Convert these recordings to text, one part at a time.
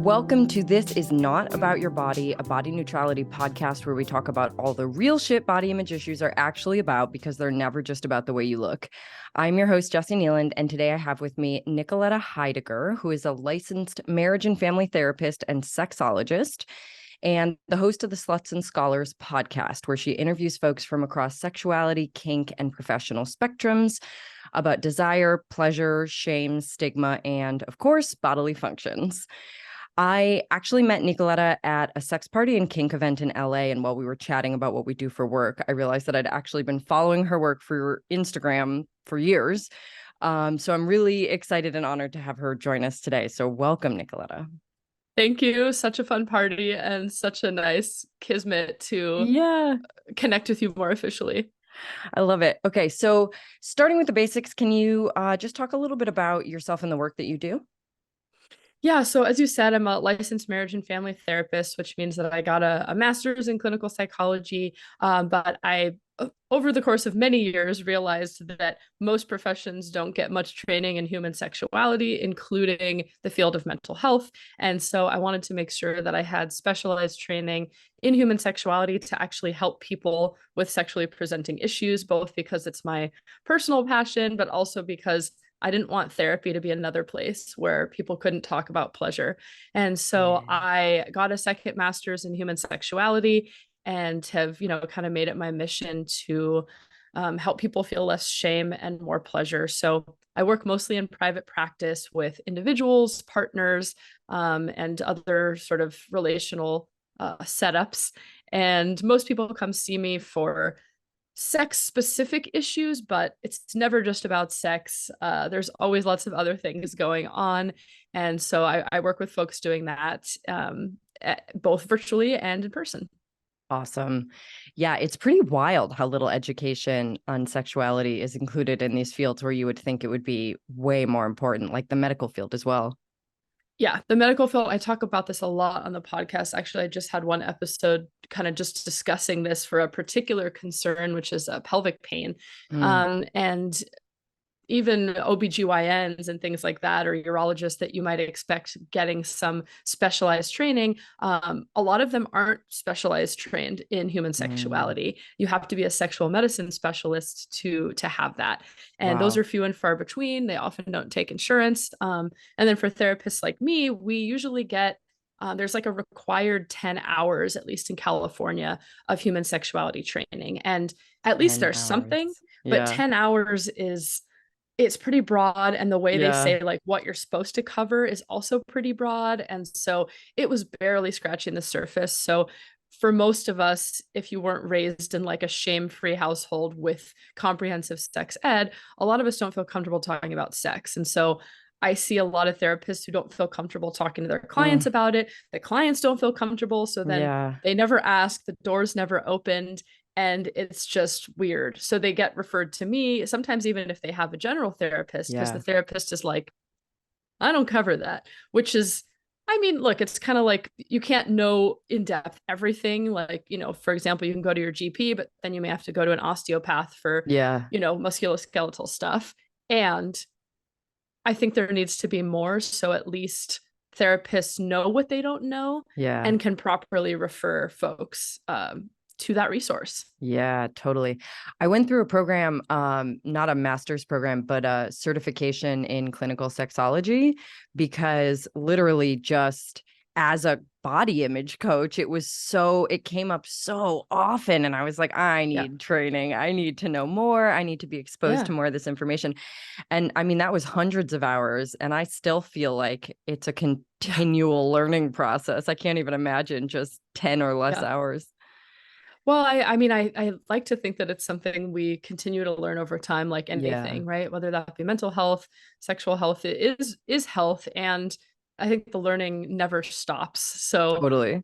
Welcome to This Is Not About Your Body, a body neutrality podcast where we talk about all the real shit body image issues are actually about because they're never just about the way you look. I'm your host, Jessie Nealand, and today I have with me Nicoletta Heidegger, who is a licensed marriage and family therapist and sexologist, and the host of the Sluts and Scholars podcast, where she interviews folks from across sexuality, kink, and professional spectrums about desire, pleasure, shame, stigma, and, of course, bodily functions. I actually met Nicoletta at a sex party and kink event in LA. And while we were chatting about what we do for work, I realized that I'd actually been following her work for Instagram for years. So I'm really excited and honored to have her join us today. So welcome, Nicoletta. Thank you. Such a fun party and such a nice kismet to connect with you more officially. I love it. Okay, so starting with the basics, can you just talk a little bit about yourself and the work that you do? Yeah, so as you said, I'm a licensed marriage and family therapist, which means that I got a master's in clinical psychology. But I, over the course of many years, realized that most professions don't get much training in human sexuality, including the field of mental health. And so I wanted to make sure that I had specialized training in human sexuality to actually help people with sexually presenting issues, both because it's my personal passion, but also because I didn't want therapy to be another place where people couldn't talk about pleasure. And so I got a second master's in human sexuality and have, kind of made it my mission to help people feel less shame and more pleasure. So I work mostly in private practice with individuals, partners, and other sort of relational setups. And most people come see me for sex specific issues, but it's never just about sex. There's always lots of other things going on. And so I work with folks doing that both virtually and in person. Awesome. Yeah, it's pretty wild how little education on sexuality is included in these fields where you would think it would be way more important, like the medical field as well. Yeah, the medical field, I talk about this a lot on the podcast. Actually, I just had one episode kind of just discussing this for a particular concern, which is pelvic pain. And even OBGYNs and things like that, or urologists that you might expect getting some specialized training, a lot of them aren't specialized trained in human sexuality. You have to be a sexual medicine specialist to have that. And those are few and far between. They often don't take insurance. And then for therapists like me, we usually get there's like a required 10 hours, at least in California, of human sexuality training. And at least there's something, but 10 hours it's pretty broad, and the way they say like what you're supposed to cover is also pretty broad. And so it was barely scratching the surface. So for most of us, if you weren't raised in like a shame-free household with comprehensive sex ed, a lot of us don't feel comfortable talking about sex. And so I see a lot of therapists who don't feel comfortable talking to their clients about it. The clients don't feel comfortable. So then they never ask, the doors never opened. And it's just weird. So they get referred to me, sometimes even if they have a general therapist, because the therapist is like, I don't cover that, which is, I mean, look, it's kind of like you can't know in depth everything. Like, for example, you can go to your GP, but then you may have to go to an osteopath for, musculoskeletal stuff. And I think there needs to be more. So at least therapists know what they don't know and can properly refer folks to that resource. Yeah, totally. I went through a program, not a master's program, but a certification in clinical sexology, because literally just as a body image coach, it came up so often. And I was like, I need training. I need to know more. I need to be exposed to more of this information. And I mean, that was hundreds of hours. And I still feel like it's a continual learning process. I can't even imagine just 10 or less hours. Well, I mean, I like to think that it's something we continue to learn over time, like anything, right? Whether that be mental health, sexual health, it is health. And I think the learning never stops. So totally.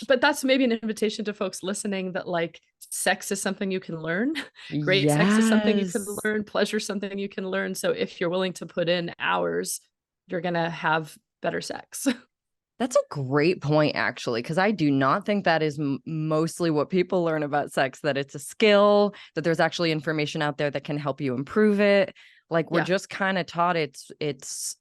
But that's maybe an invitation to folks listening that like sex is something you can learn. Great sex is something you can learn. Pleasure is something you can learn. So if you're willing to put in hours, you're going to have better sex. That's a great point, actually, because I do not think that is mostly what people learn about sex, that it's a skill, that there's actually information out there that can help you improve it. Like we're just kind of taught it's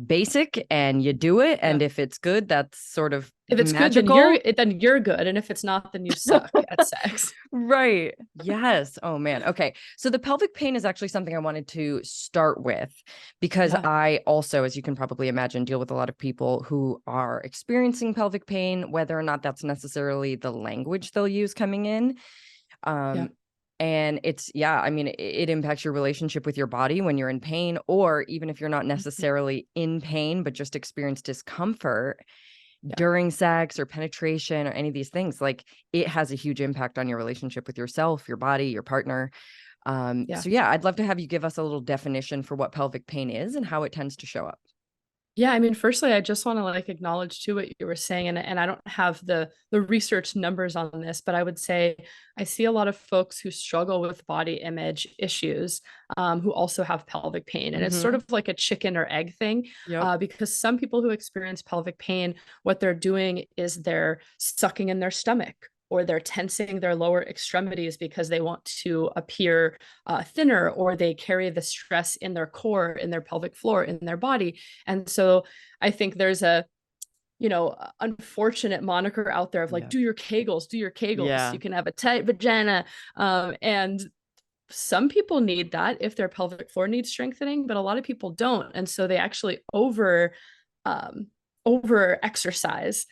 basic and you do it. And if it's good, that's sort of if it's magical. good, then you're good. And if it's not, then you suck at sex. Right. Yes. Oh man. Okay. So the pelvic pain is actually something I wanted to start with because I also, as you can probably imagine, deal with a lot of people who are experiencing pelvic pain, whether or not that's necessarily the language they'll use coming in. And it's, I mean, it impacts your relationship with your body when you're in pain, or even if you're not necessarily in pain, but just experience discomfort during sex or penetration or any of these things. Like, it has a huge impact on your relationship with yourself, your body, your partner. So I'd love to have you give us a little definition for what pelvic pain is and how it tends to show up. Yeah, I mean, firstly, I just want to like acknowledge too what you were saying, and I don't have the research numbers on this, but I would say I see a lot of folks who struggle with body image issues, who also have pelvic pain, and it's sort of like a chicken or egg thing, because some people who experience pelvic pain, what they're doing is they're sucking in their stomach, or they're tensing their lower extremities because they want to appear thinner, or they carry the stress in their core, in their pelvic floor, in their body. And so I think there's a, unfortunate moniker out there of like, do your Kegels, you can have a tight vagina. And some people need that if their pelvic floor needs strengthening, but a lot of people don't. And so they actually over exercise,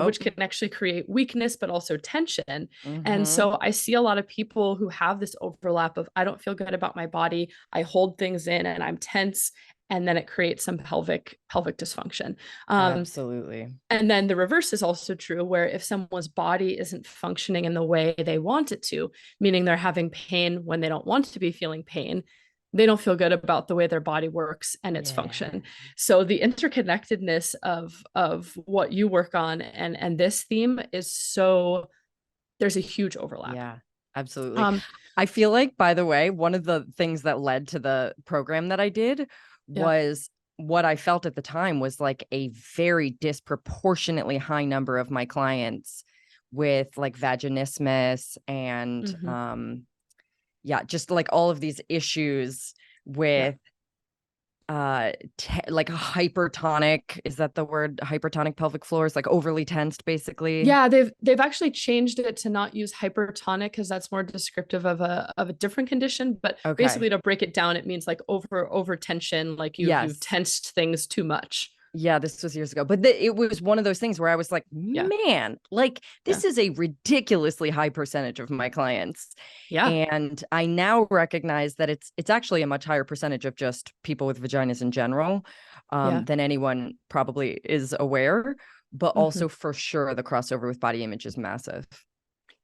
which can actually create weakness, but also tension. And so I see a lot of people who have this overlap of, I don't feel good about my body, I hold things in and I'm tense, and then it creates some pelvic dysfunction. Absolutely. And then the reverse is also true, where if someone's body isn't functioning in the way they want it to, meaning they're having pain when they don't want to be feeling pain, they don't feel good about the way their body works and its function. So the interconnectedness of what you work on and this theme is so, there's a huge overlap. Yeah, absolutely. I feel like, by the way, one of the things that led to the program that I did was what I felt at the time was like a very disproportionately high number of my clients with like vaginismus and just like all of these issues with like a hypertonic, is that the word? Hypertonic pelvic floors, like overly tensed, basically. Yeah, they've actually changed it to not use hypertonic because that's more descriptive of a different condition. But basically, to break it down, it means like over tension, like you've tensed things too much. Yeah, this was years ago, but it was one of those things where I was like, man, like this is a ridiculously high percentage of my clients. And I now recognize that it's actually a much higher percentage of just people with vaginas in general, than anyone probably is aware, but also for sure the crossover with body image is massive.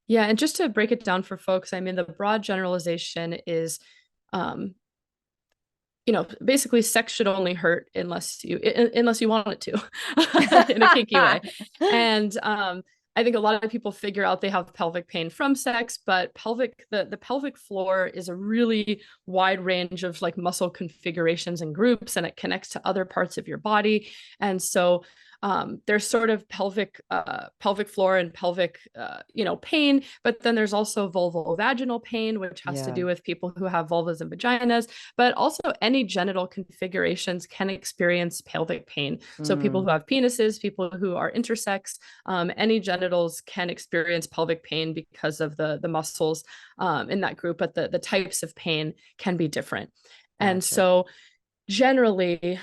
Yeah, and just to break it down for folks, I mean, the broad generalization is, basically sex should only hurt unless you want it to in a kinky way. And I think a lot of people figure out they have pelvic pain from sex, but the pelvic floor is a really wide range of like muscle configurations and groups, and it connects to other parts of your body. And so there's sort of pelvic floor and pelvic, pain, but then there's also vulvovaginal pain, which has to do with people who have vulvas and vaginas, but also any genital configurations can experience pelvic pain. So people who have penises, people who are intersex, any genitals can experience pelvic pain because of the muscles in that group, but the types of pain can be different. Gotcha. And so generally,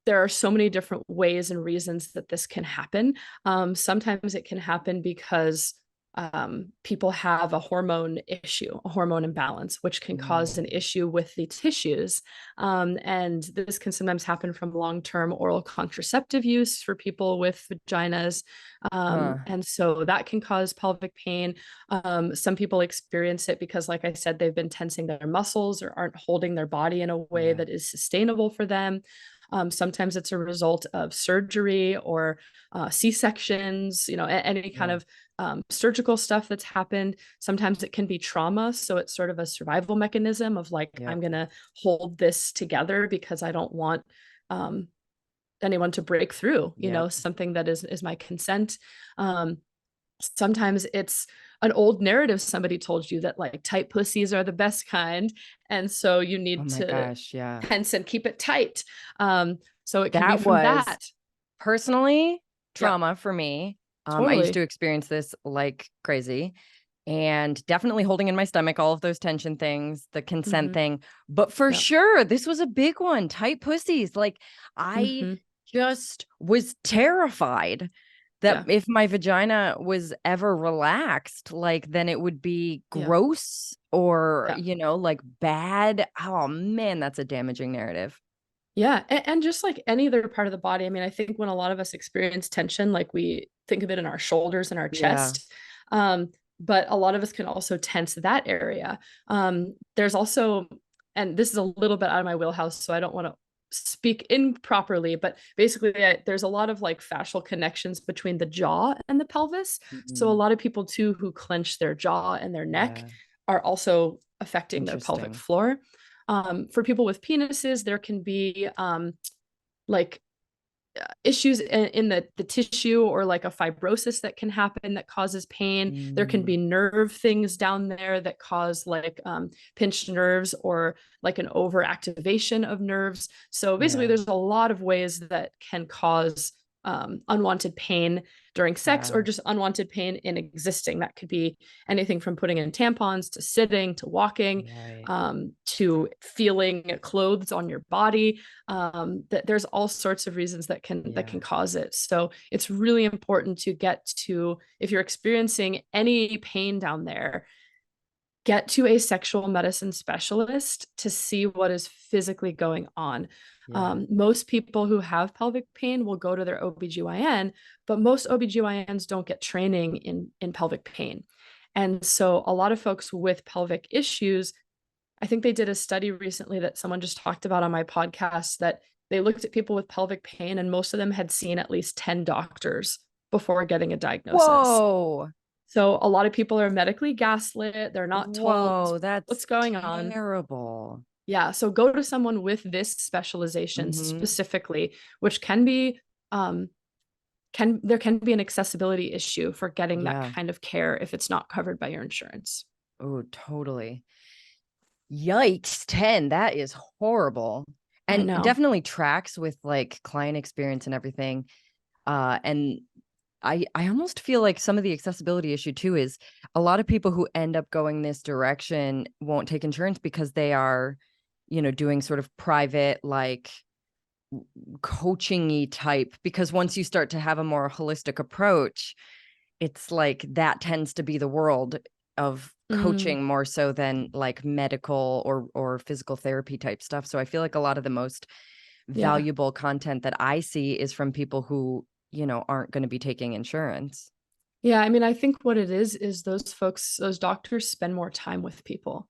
there are so many different ways and reasons that this can happen. Sometimes it can happen because people have a hormone issue, a hormone imbalance, which can cause an issue with the tissues. And this can sometimes happen from long-term oral contraceptive use for people with vaginas. And so that can cause pelvic pain. Some people experience it because, like I said, they've been tensing their muscles or aren't holding their body in a way that is sustainable for them. Sometimes it's a result of surgery or C-sections, any kind of surgical stuff that's happened. Sometimes it can be trauma. So it's sort of a survival mechanism of like, I'm going to hold this together because I don't want anyone to break through, something that is my consent. Sometimes it's an old narrative somebody told you that like tight pussies are the best kind. And so you need to tense and keep it tight. So it can be That from was that. personally Yeah, trauma for me. I used totally. to experience this like crazy, and definitely holding in my stomach, all of those tension things, the consent Hmm. thing. But for Yeah. sure, this was a big one. Tight pussies. Like, I Hmm. just was terrified that Yeah. if my vagina was ever relaxed, like, then it would be Yeah. gross or, Yeah. like bad. Oh man, that's a damaging narrative. Yeah. And just like any other part of the body, I mean, I think when a lot of us experience tension, like we think of it in our shoulders and our Yeah. chest. Um, but a lot of us can also tense that area. There's also, and this is a little bit out of my wheelhouse, so I don't want to speak improperly, but basically, there's a lot of like fascial connections between the jaw and the pelvis. So a Mhm. lot of people too who clench their jaw and their neck Yeah. are also affecting their pelvic Interesting. floor. For people with penises, there can be like issues in the tissue, or like a fibrosis that can happen that causes pain. There can Mm, be nerve things down there that cause like pinched nerves, or like an overactivation of nerves. So basically, yeah. there's a lot of ways that can cause unwanted pain during sex, or Yeah. just unwanted pain in existing. That could be anything from putting in tampons to sitting to walking, Right. to feeling clothes on your body. That there's all sorts of reasons that Yeah. can cause it. So it's really important to get to, if you're experiencing any pain down there, get to a sexual medicine specialist to see what is physically going on. Yeah. Most people who have pelvic pain will go to their OBGYN, but most OBGYNs don't get training in pelvic pain. And so a lot of folks with pelvic issues, I think they did a study recently that someone just talked about on my podcast, that they looked at people with pelvic pain and most of them had seen at least 10 doctors before getting a diagnosis. Whoa. So a lot of people are medically gaslit. They're not told Whoa. That's what's going on. terrible. Yeah. So go to someone with this specialization Mm-hmm. specifically, which can be, there can be an accessibility issue for getting that Yeah. kind of care if it's not covered by your insurance. Oh, totally. Yikes, 10. That is horrible. I And know. definitely tracks with like client experience and everything. And I almost feel like some of the accessibility issue too is a lot of people who end up going this direction won't take insurance because they are, doing sort of private, like coaching-y type, because once you start to have a more holistic approach, it's like that tends to be the world of Mm, coaching more so than like medical or physical therapy type stuff. So I feel like a lot of the most yeah. valuable content that I see is from people who, aren't going to be taking insurance. Yeah, I mean, I think what it is those folks, those doctors spend more time with people.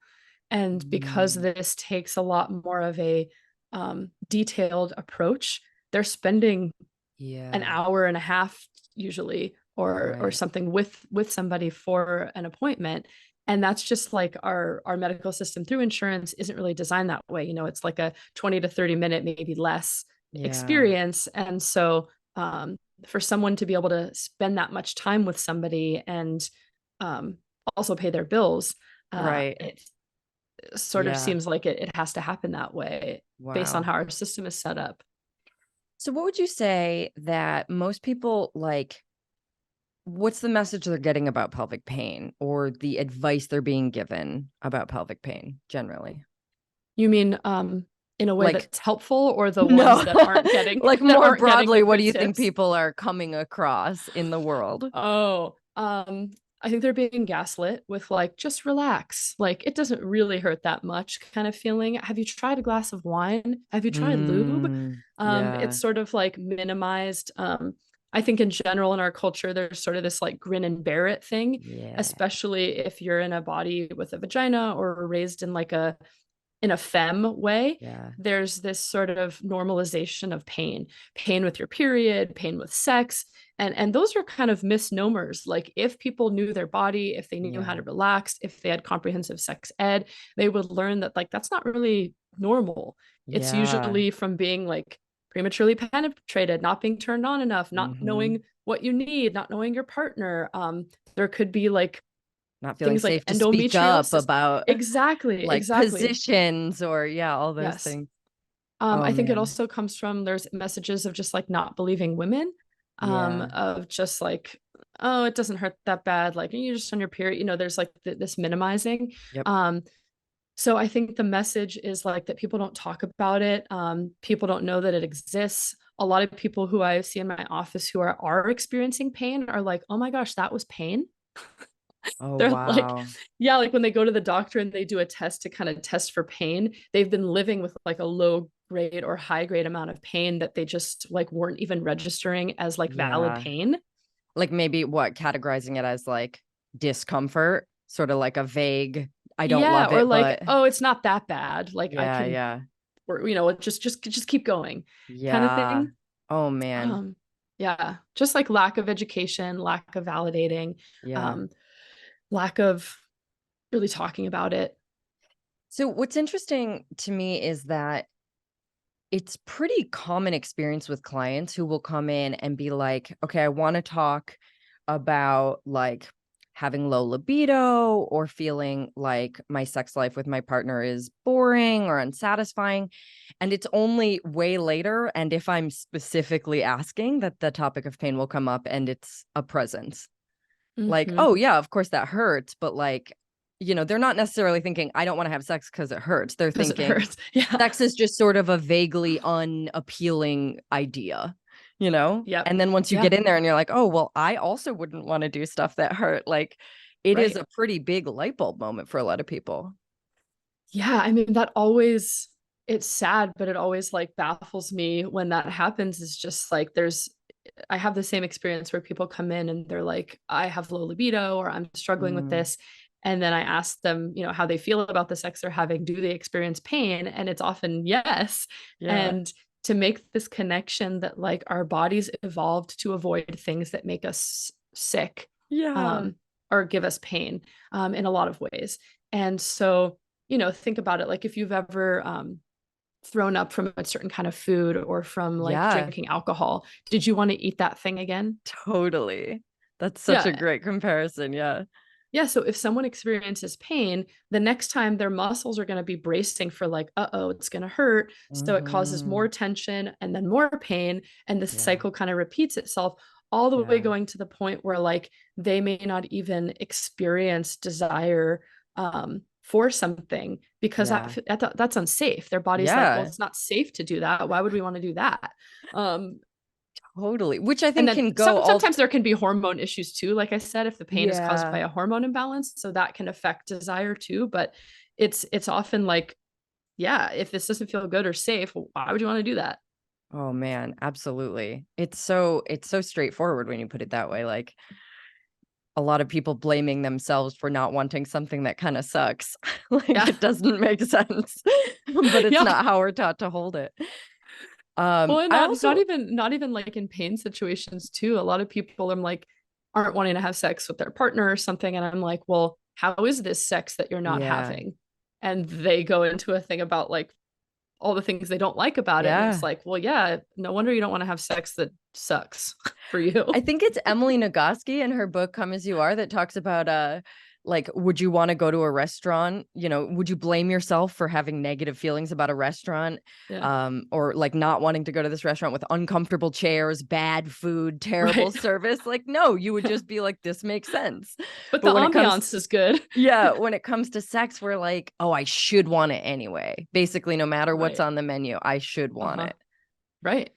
And because Mm, this takes a lot more of a detailed approach, they're spending an yeah, hour and a half usually, or right. something with somebody for an appointment. And that's just like our medical system through insurance isn't really designed that way. It's like a 20 to 30 minute, maybe less Yeah, experience. And so for someone to be able to spend that much time with somebody and um, also pay their bills, right. it sort of Yeah. seems like it has to happen that way based on Wow. how our system is set up. So what would you say that most people like, what's the message they're getting about pelvic pain or the advice they're being given about pelvic pain generally? You mean in a way Like, that's helpful, or the ones no, that aren't getting like that more aren't getting the broadly, what do good you think tips? people are coming across in the world? Oh, I think they're being gaslit with like, just relax. Like it doesn't really hurt that much kind of feeling. Have you tried a glass of wine? Have you tried lube? Yeah, It's sort of like minimized. I think in general in our culture, there's sort of this like grin and bear it thing, yeah, especially if you're in a body with a vagina or raised in like a femme way. yeah, There's this sort of normalization of pain with your period, pain with sex. And those are kind of misnomers. Like if people knew their body, if they knew how yeah, to relax, if they had comprehensive sex ed, they would learn that like that's not really normal. It's yeah. usually from being like prematurely penetrated, not being turned on enough, not Mm-hmm. knowing what you need, not knowing your partner. There could be like Not feeling things like safe to speak up endometriosis. about Exactly, like exactly. positions or yeah, all those Yes. things. Oh I think it man. also comes from there's messages of just like not believing women, Yeah. of just like, oh, it doesn't hurt that bad. Like you're just on your period, there's like this minimizing. Yep. Um, so I think the message is like that people don't talk about it. People don't know that it exists. A lot of people who I see in my office who are experiencing pain are like, oh my gosh, that was pain. Oh They're like, wow. yeah, like when they go to the doctor and they do a test to kind of test for pain, they've been living with like a low grade or high grade amount of pain that they just like weren't even registering as like valid Yeah. pain. Like maybe what categorizing it as like discomfort, sort of like a vague, I don't Yeah, love or it, like, but oh, it's not that bad. Like I yeah, can, yeah. or just keep going, kind of Yeah. thing. Oh man. Um, yeah, just like lack of education, lack of validating, Yeah. um, lack of really talking about it. So what's interesting to me is that it's pretty common experience with clients who will come in and be like, okay, I want to talk about like having low libido or feeling like my sex life with my partner is boring or unsatisfying. And it's only way later. And if I'm specifically asking, that the topic of pain will come up and it's a presence. Like, Hmm. oh, yeah, of course that hurts. But like, they're not necessarily thinking, I don't want to have sex because it hurts. They're Because it thinking, hurts. Yeah. sex is just sort of a vaguely unappealing idea, Yep. And then once you Yeah. get in there and you're like, oh, well, I also wouldn't want to do stuff that hurt. Like it is Right. a pretty big light bulb moment for a lot of people. Yeah. I mean, that always, it's sad, but it always like baffles me when that happens. Is just like I have the same experience where people come in and they're like, I have low libido or I'm struggling with Mm, this. And then I ask them, how they feel about the sex they're having. Do they experience pain? And it's often yes. yeah. And to make this connection that like our bodies evolved to avoid things that make us sick, Yeah. um, or give us pain, in a lot of ways. And so, think about it like if you've ever thrown up from a certain kind of food or from like Yeah. drinking alcohol, did you want to eat that thing again? Totally. That's such a Yeah. great comparison. Yeah. Yeah. So if someone experiences pain, the next time their muscles are going to be bracing for like, uh-oh, it's going to hurt. So it causes more Hmm. tension and then more pain. And the Yeah. cycle kind of repeats itself all the way Yeah. going to the point where like they may not even experience desire, for something because Yeah. that's unsafe. Their body's like, well, Yeah. it's not safe to do that. Why would we want to do that? Um, Totally. Which I and think then can go all. sometimes there can be hormone issues too, like I said, if the pain is caused by Yeah. a hormone imbalance, so that can affect desire too. But it's often like, yeah, if this doesn't feel good or safe, why would you want to do that? Oh man, absolutely. It's so straightforward when you put it that way. Like a lot of people blaming themselves for not wanting something that kind of sucks. Like Yeah. it doesn't make sense. But it's Yeah. not how we're taught to hold it. Well, and I not also even like in pain situations too. A lot of people are like aren't wanting to have sex with their partner or something, and I'm like, well, how is this sex that you're not yeah. having? And they go into a thing about like all the things they don't like about it. And it's Yeah. like, well, yeah, no wonder you don't want to have sex that sucks for you. I think it's Emily Nagoski in her book Come As You Are that talks about like would you want to go to a restaurant? Would you blame yourself for having negative feelings about a restaurant? Yeah. Or like not wanting to go to this restaurant with uncomfortable chairs, bad food, terrible Right. service? Like no, you would just be like this makes sense. But But the when it comes ambiance is good. yeah, when it comes to sex we're like, "Oh, I should want it anyway." Basically no matter what's Right. on the menu, I should want Uh-huh. it. Right.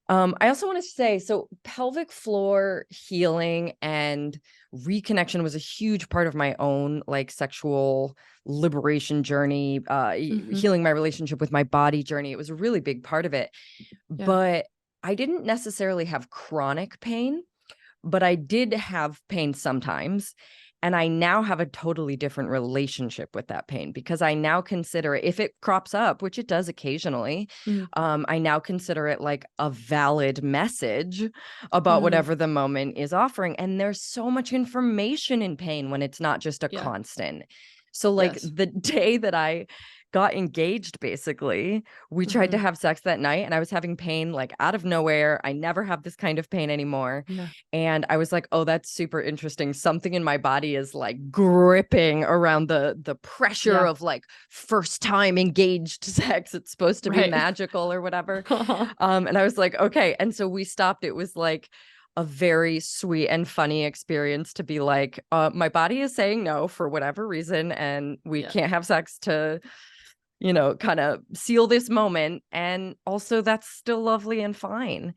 I also want to say, so pelvic floor healing and reconnection was a huge part of my own like sexual liberation journey, Hmm. healing my relationship with my body journey. It was a really big part of it, Yeah. but I didn't necessarily have chronic pain, but I did have pain sometimes. And I now have a totally different relationship with that pain because I now consider it, if it crops up, which it does occasionally, Mm. I now consider it like a valid message about Mm. whatever the moment is offering. And there's so much information in pain when it's not just a Yeah. constant. So like Yes. the day that I got engaged, basically, we tried to Mhm. have sex that night and I was having pain like out of nowhere. I never have this kind of pain anymore. Yeah. And I was like, oh, that's super interesting. Something in my body is like gripping around the pressure Yeah. of like first time engaged sex. It's supposed to be Right. magical or whatever. And I was like, okay. And so we stopped. It was like a very sweet and funny experience to be like, my body is saying no for whatever reason, and we Yeah. can't have sex to, kind of seal this moment. And also, that's still lovely and fine.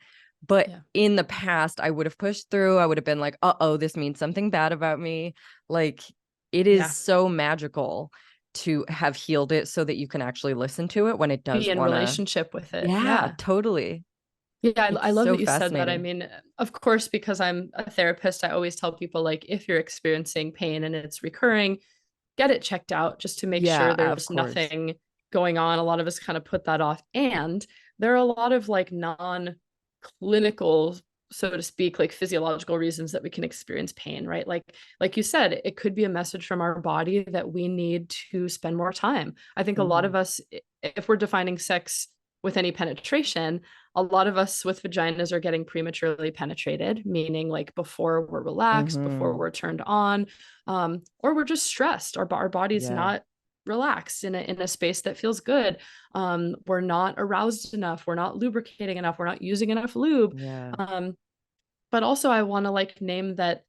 But Yeah. in the past, I would have pushed through. I would have been like, oh, this means something bad about me. Like, it is Yeah. so magical to have healed it so that you can actually listen to it when it Be does in want to. relationship with it. Yeah, Yeah. totally. Yeah, It's I love so that you said that. I fascinating. mean, of course, because I'm a therapist, I always tell people like if you're experiencing pain and it's recurring, get it checked out just to make Yeah, sure of there's course. nothing going on. A lot of us kind of put that off. And there are a lot of like non-clinical, so to speak, like physiological reasons that we can experience pain, right? Like you said, it could be a message from our body that we need to spend more time. I think a lot Mhm. of us, if we're defining sex with any penetration, a lot of us with vaginas are getting prematurely penetrated, meaning like before we're relaxed, before Mhm. we're turned on, or we're just stressed. Our body's Yeah. not relaxed in a space that feels good. We're not aroused enough. We're not lubricating enough. We're not using enough lube. Yeah. Um, but also, I want to like name that.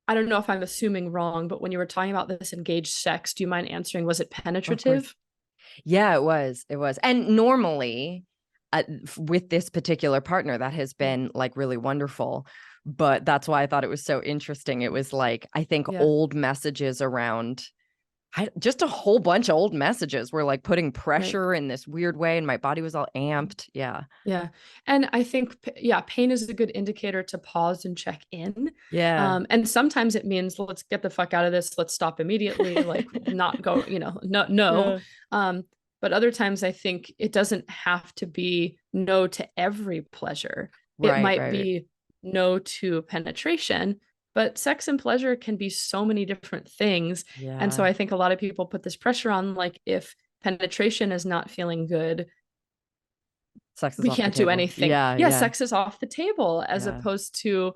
I don't know if I'm assuming wrong, but when you were talking about this engaged sex, do you mind answering? Was it Of course. penetrative? Yeah, it was. It was. And normally, with this particular partner, that has Yeah. been like really wonderful. But that's why I thought it was so interesting. It was like, I think Yeah. old messages around just a whole bunch of old messages were like putting Right. pressure in this weird way, and my body was all amped. Yeah. Yeah. And I think, yeah, pain is a good indicator to pause and check in. Yeah. And sometimes it means let's get the fuck out of this. Let's stop immediately, like not go, no, no. Yeah. Um, but other times I think it doesn't have to be no to every pleasure. It Right, might right. be no to penetration, but sex and pleasure can be so many different things. And so Yeah. I think a lot of people put this pressure on, like if penetration is not feeling good, Sex is we off the can't do table. anything. Yeah, Yeah, yeah, sex is off the table as yeah. opposed to,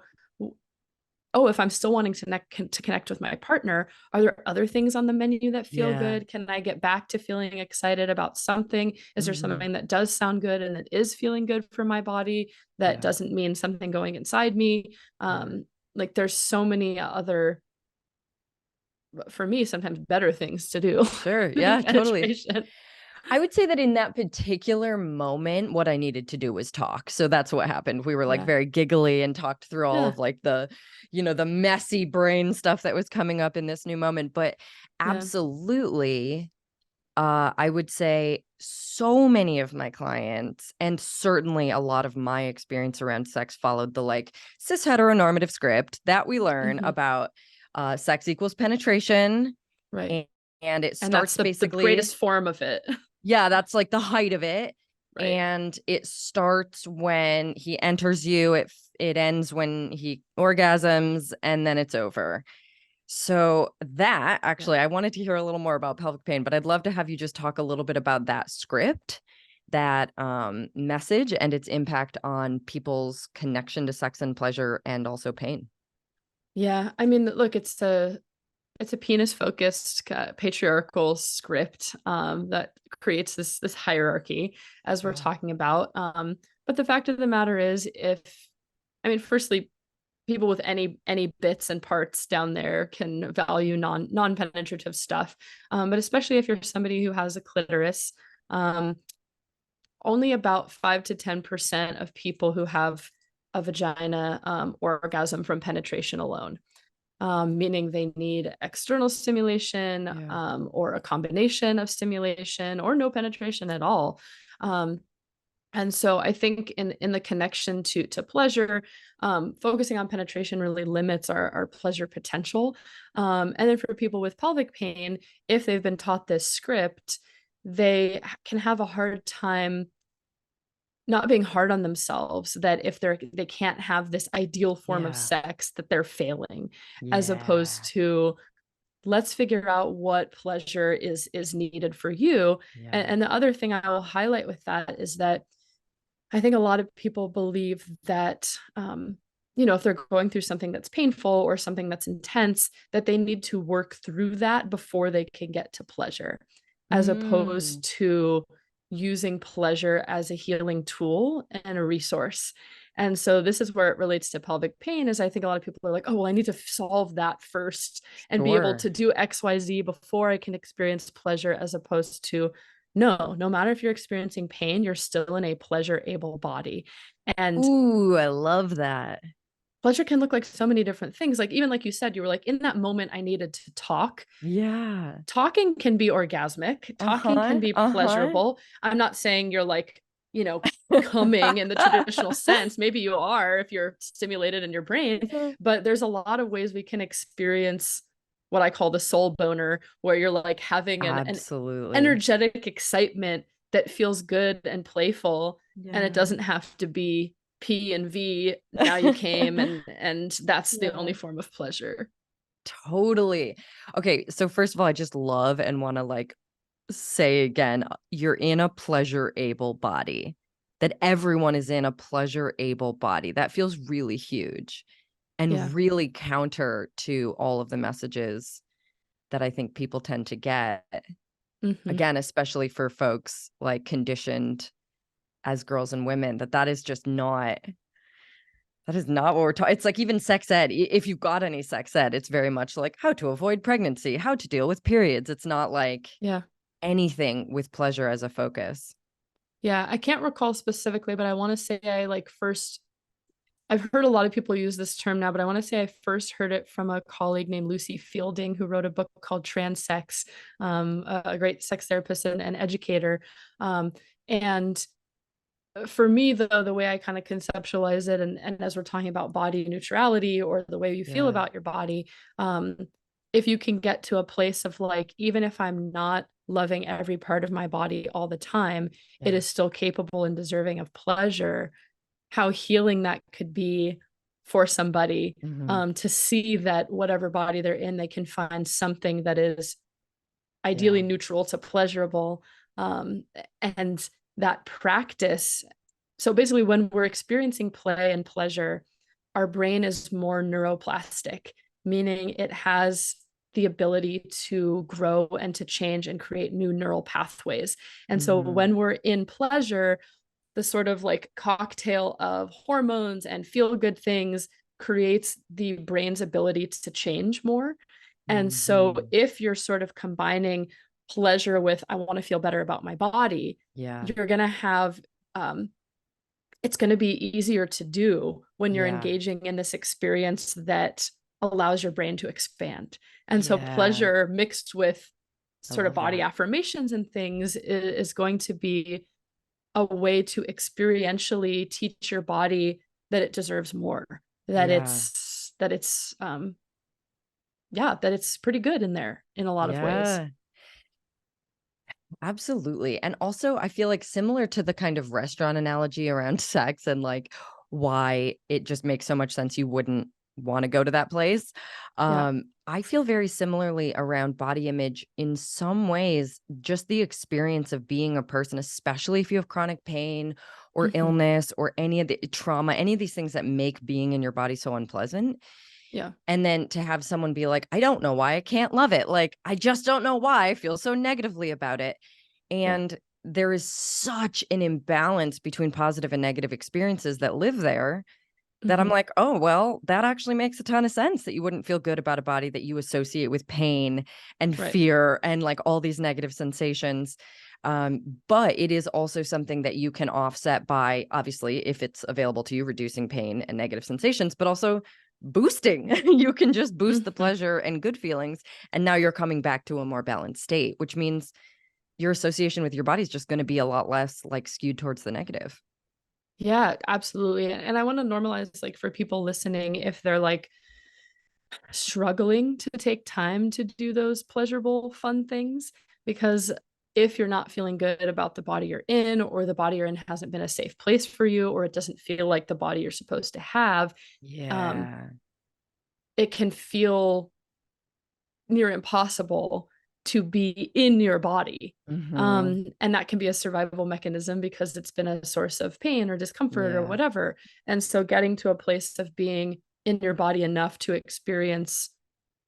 oh, if I'm still wanting to connect with my partner, are there other things on the menu that feel Yeah. good? Can I get back to feeling excited about something? Is there Mhm. something that does sound good and that is feeling good for my body that Yeah. doesn't mean something going inside me? Yeah. Like there's so many other, for me, sometimes better things to do Sure. than Yeah, totally. penetration. I would say that in that particular moment, what I needed to do was talk. So that's what happened. We were like Yeah. very giggly and talked through all Yeah. of like the messy brain stuff that was coming up in this new moment. But Yeah. absolutely, I would say so many of my clients, and certainly a lot of my experience around sex, followed the like cis heteronormative script that we learn Mhm. about sex equals penetration. Right. And, and it And that's starts the basically. greatest form of it. Yeah, that's like the height of it. Right. And it starts when he enters you. It ends when he orgasms, and then it's over. So that Yeah. actually, I wanted to hear a little more about pelvic pain, but I'd love to have you just talk a little bit about that script, that message, and its impact on people's connection to sex and pleasure, and also pain. Yeah. I mean, look, it's a penis focused patriarchal script that creates this hierarchy as we're Yeah. talking about. But the fact of the matter is, if I mean, firstly, people with any bits and parts down there can value non-penetrative stuff, but especially if you're somebody who has a clitoris, um, only about 5 to 10% of people who have a vagina orgasm from penetration alone, meaning they need external stimulation, Yeah. or a combination of stimulation or no penetration at all. Um, and so I think in the connection to pleasure, focusing on penetration really limits our pleasure potential. And then for people with pelvic pain, if they've been taught this script, they can have a hard time not being hard on themselves, that if they can't have this ideal form of Yeah. sex, that they're failing, as Yeah. opposed to let's figure out what pleasure is needed for you. Yeah. And the other thing I will highlight with that is that I think a lot of people believe that, if they're going through something that's painful or something that's intense, that they need to work through that before they can get to pleasure, as Mm. opposed to using pleasure as a healing tool and a resource. And so this is where it relates to pelvic pain, is I think a lot of people are like, oh, well, I need to solve that first and be able Sure. to do XYZ before I can experience pleasure, as opposed to, no matter if you're experiencing pain, you're still in a pleasure able body. And Ooh, I love that. pleasure can look like so many different things. Like, even like you said, you were like, in that moment, I needed to talk. Yeah. Talking can be orgasmic, talking can Uh-huh. be Uh-huh. pleasurable. I'm not saying you're like, coming in the traditional sense. Maybe you are if you're stimulated in your brain, but there's a lot of ways we can experience what I call the soul boner, where you're like having an Absolutely. energetic excitement that feels good and playful, and it Yeah. doesn't have to be P and V. Now you came, and that's the Yeah. only form of pleasure. Totally. Okay, so first of all, I just love and want to like say again, you're in a pleasure able body. That everyone is in a pleasure able body. That feels really huge Yeah. and really counter to all of the messages that I think people tend to get. Hmm. Again, especially for folks like conditioned as girls and women, that is just not that is not what we're talking. It's like even sex ed. If you've got any sex ed, it's very much like how to avoid pregnancy, how to deal with periods. It's not like Yeah. anything with pleasure as a focus. Yeah. I can't recall specifically, but I want to say I've heard a lot of people use this term now, but I want to say I first heard it from a colleague named Lucy Fielding, who wrote a book called Transsex, a great sex therapist and educator. And for me, though, the way I kind of conceptualize it, and as we're talking about body neutrality, or the way you feel Yeah. about your body, um, if you can get to a place of like, even if I'm not loving every part of my body all the time, it Yeah. is still capable and deserving of pleasure, how healing that could be for somebody, Mhm. to see that whatever body they're in, they can find something that is Yeah. ideally neutral to pleasurable. And that practice. So basically, when we're experiencing play and pleasure, our brain is more neuroplastic, meaning it has the ability to grow and to change and create new neural pathways. And so Mhm. when we're in pleasure, the sort of like cocktail of hormones and feel good things creates the brain's ability to change more. And so Mhm. if you're sort of combining pleasure with, I want to feel better about my body, Yeah. you're going to have, it's going to be easier to do when you're Yeah. engaging in this experience that allows your brain to expand. And so Yeah. pleasure mixed with I sort of love body that. affirmations and things is going to be a way to experientially teach your body that it deserves more, that Yeah. it's pretty good in there in a lot of ways. Yeah. Absolutely. And also, I feel like similar to the kind of restaurant analogy around sex and like why it just makes so much sense you wouldn't want to go to that place. Yeah. I feel very similarly around body image in some ways, just the experience of being a person, especially if you have chronic pain or Hmm. illness or any of the trauma, any of these things that make being in your body so unpleasant. Yeah. And then to have someone be like, I don't know why I can't love it. Like, I just don't know why I feel so negatively about it. Yeah. And there is such an imbalance between positive and negative experiences that live there that I'm Hmm. like, oh, well, that actually makes a ton of sense that you wouldn't feel good about a body that you associate with pain and Right. fear and like all these negative sensations. But it is also something that you can offset by, obviously, if it's available to you, reducing pain and negative sensations, but also boosting. You can just boost the Hmm. pleasure and good feelings. And now you're coming back to a more balanced state, which means your association with your body is just going to be a lot less like skewed towards the negative. Yeah, absolutely. And I want to normalize, like, for people listening, if they're like struggling to take time to do those pleasurable, fun things, because if you're not feeling good about the body you're in, or the body you're in hasn't been a safe place for you, or it doesn't feel like the body you're supposed to have, um, Yeah. it can feel near impossible to be in your body. Mhm. And that can be a survival mechanism because it's been a source of pain or discomfort or Yeah. whatever. And so getting to a place of being in your body enough to experience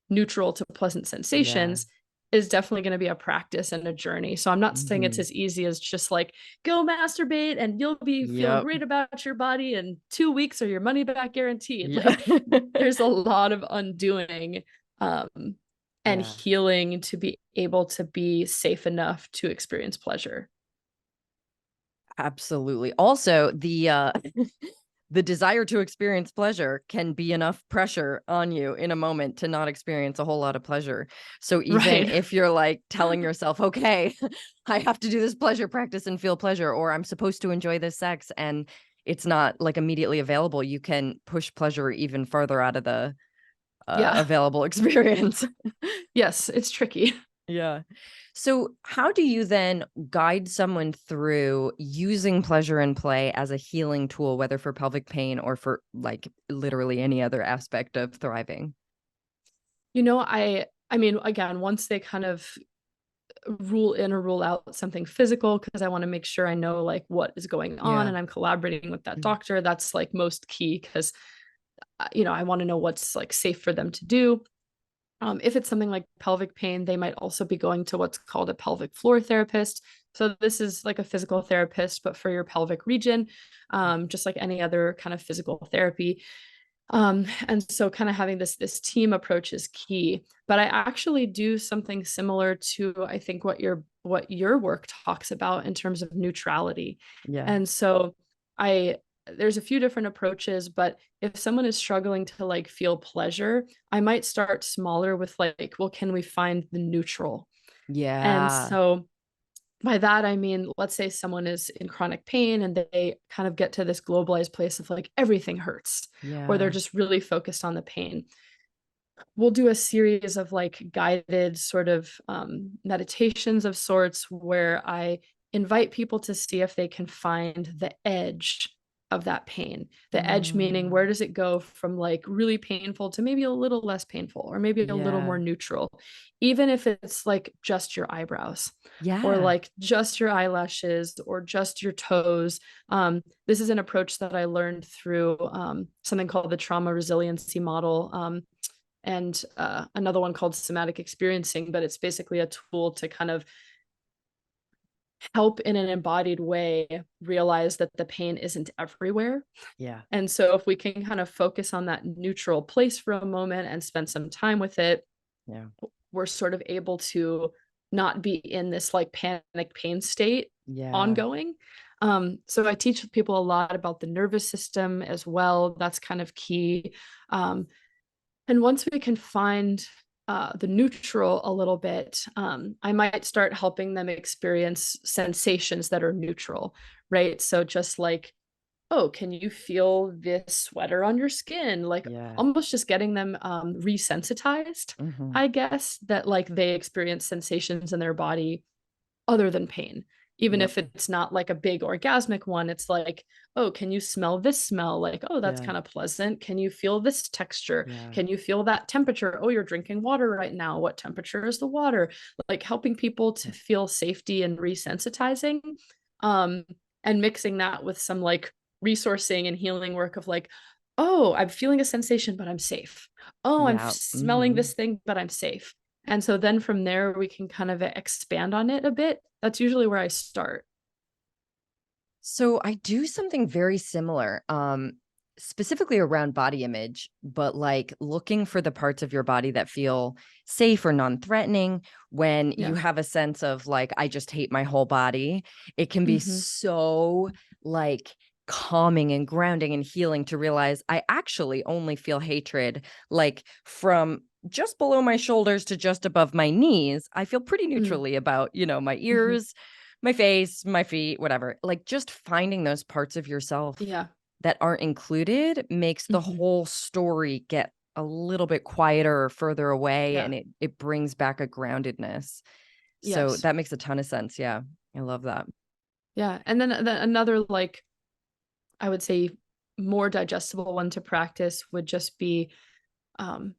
neutral to pleasant Yeah. sensations is definitely going to be a practice and a journey. So I'm not saying it's Mhm. as easy as just like go masturbate and you'll be feel Yep. great about your body in 2 weeks or your money back guaranteed. Yeah. Like there's a lot of undoing um, and Yeah. healing to be able to be safe enough to experience pleasure. Absolutely. Also, the desire to experience pleasure can be enough pressure on you in a moment to not experience a whole lot of pleasure. So even Right. if you're like telling yourself, okay, I have to do this pleasure practice and feel pleasure, or I'm supposed to enjoy this sex and it's not like immediately available, you can push pleasure even further out of the Yeah. available experience. Yes, it's tricky. Yeah. So, how do you then guide someone through using pleasure and play as a healing tool, whether for pelvic pain or for like literally any other aspect of thriving? I mean, again, once they kind of rule in or rule out something physical, because I want to make sure I know like what is going on Yeah. and I'm collaborating with that Mm. doctor. That's like most key because I want to know what's like safe for them to do. If it's something like pelvic pain, they might also be going to what's called a pelvic floor therapist. So this is like a physical therapist, but for your pelvic region, just like any other kind of physical therapy. And so kind of having this team approach is key. But I actually do something similar to I think what your work talks about in terms of neutrality. Yeah. And so I there's a few different approaches, but if someone is struggling to like feel pleasure, I might start smaller with like, well, can we find the neutral? And Yeah. so by that, I mean, let's say someone is in chronic pain and they kind of get to this globalized place of like everything hurts, or they're Yeah. just really focused on the pain. We'll do a series of like guided sort of meditations of sorts where I invite people to see if they can find the edge of that pain. The edge meaning where Mm. does it go from like really painful to maybe a little less painful or maybe a little more Yeah. neutral, even if it's like just your eyebrows or Yeah. like just your eyelashes or just your toes. This is an approach that I learned through something called the trauma resiliency model. And another one called somatic experiencing, but it's basically a tool to kind of help in an embodied way realize that the pain isn't everywhere. Yeah. And so if we can kind of focus on that neutral place for a moment and spend some time with it, Yeah. we're sort of able to not be in this like panic pain state Yeah. ongoing. So I teach people a lot about the nervous system as well. That's kind of key. And once we can find the neutral a little bit, I might start helping them experience sensations that are neutral, right? So just like, oh, can you feel this sweater on your skin? Like Yeah. almost just getting them resensitized, Hmm. I guess, that like they experience sensations in their body other than pain. Even Yep. if it's not like a big orgasmic one, it's like, oh, can you smell this smell? Like, oh, that's Yeah. kind of pleasant. Can you feel this texture? Yeah. Can you feel that temperature? Oh, you're drinking water right now. What temperature is the water? Like helping people to feel safety and resensitizing. Um, and mixing that with some like resourcing and healing work of like, oh, I'm feeling a sensation, but I'm safe. Oh, I'm Yeah. smelling Hmm. this thing, but I'm safe. And so then from there, we can kind of expand on it a bit. That's usually where I start. So I do something very similar, specifically around body image, but like looking for the parts of your body that feel safe or non-threatening. When you Yeah. have a sense of like, I just hate my whole body, it can be Hmm. so like calming and grounding and healing to realize I actually only feel hatred like from just below my shoulders to just above my knees. I feel pretty Mm. neutrally about, my Hmm. ears, my face, my feet, whatever. Like just finding those parts of yourself Yeah. that aren't included makes the Hmm. whole story get a little bit quieter or further away Yeah. and it brings back a groundedness. So Yes. that makes a ton of sense. Yeah. I love that. Yeah. And then another, like, I would say more digestible one to practice would just be um,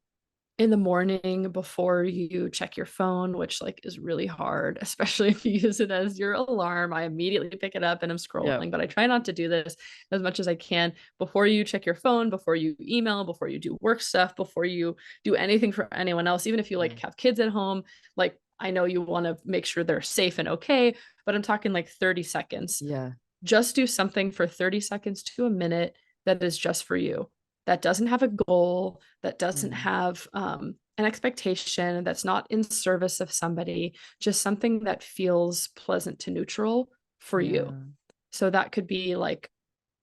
in the morning before you check your phone, which like is really hard, especially if you use it as your alarm. I immediately pick it up and I'm Yeah. scrolling, but I try not to do this as much as I can before you check your phone, before you email, before you do work stuff, before you do anything for anyone else, even if you like have kids at home. Like, I know you want to make sure they're safe and okay, but I'm talking like 30 seconds. Yeah. Just do something for 30 seconds to a minute that is just for you, that doesn't have a goal, that doesn't have an expectation, that's not in service of somebody, just something that feels pleasant to neutral for you. So that could be like,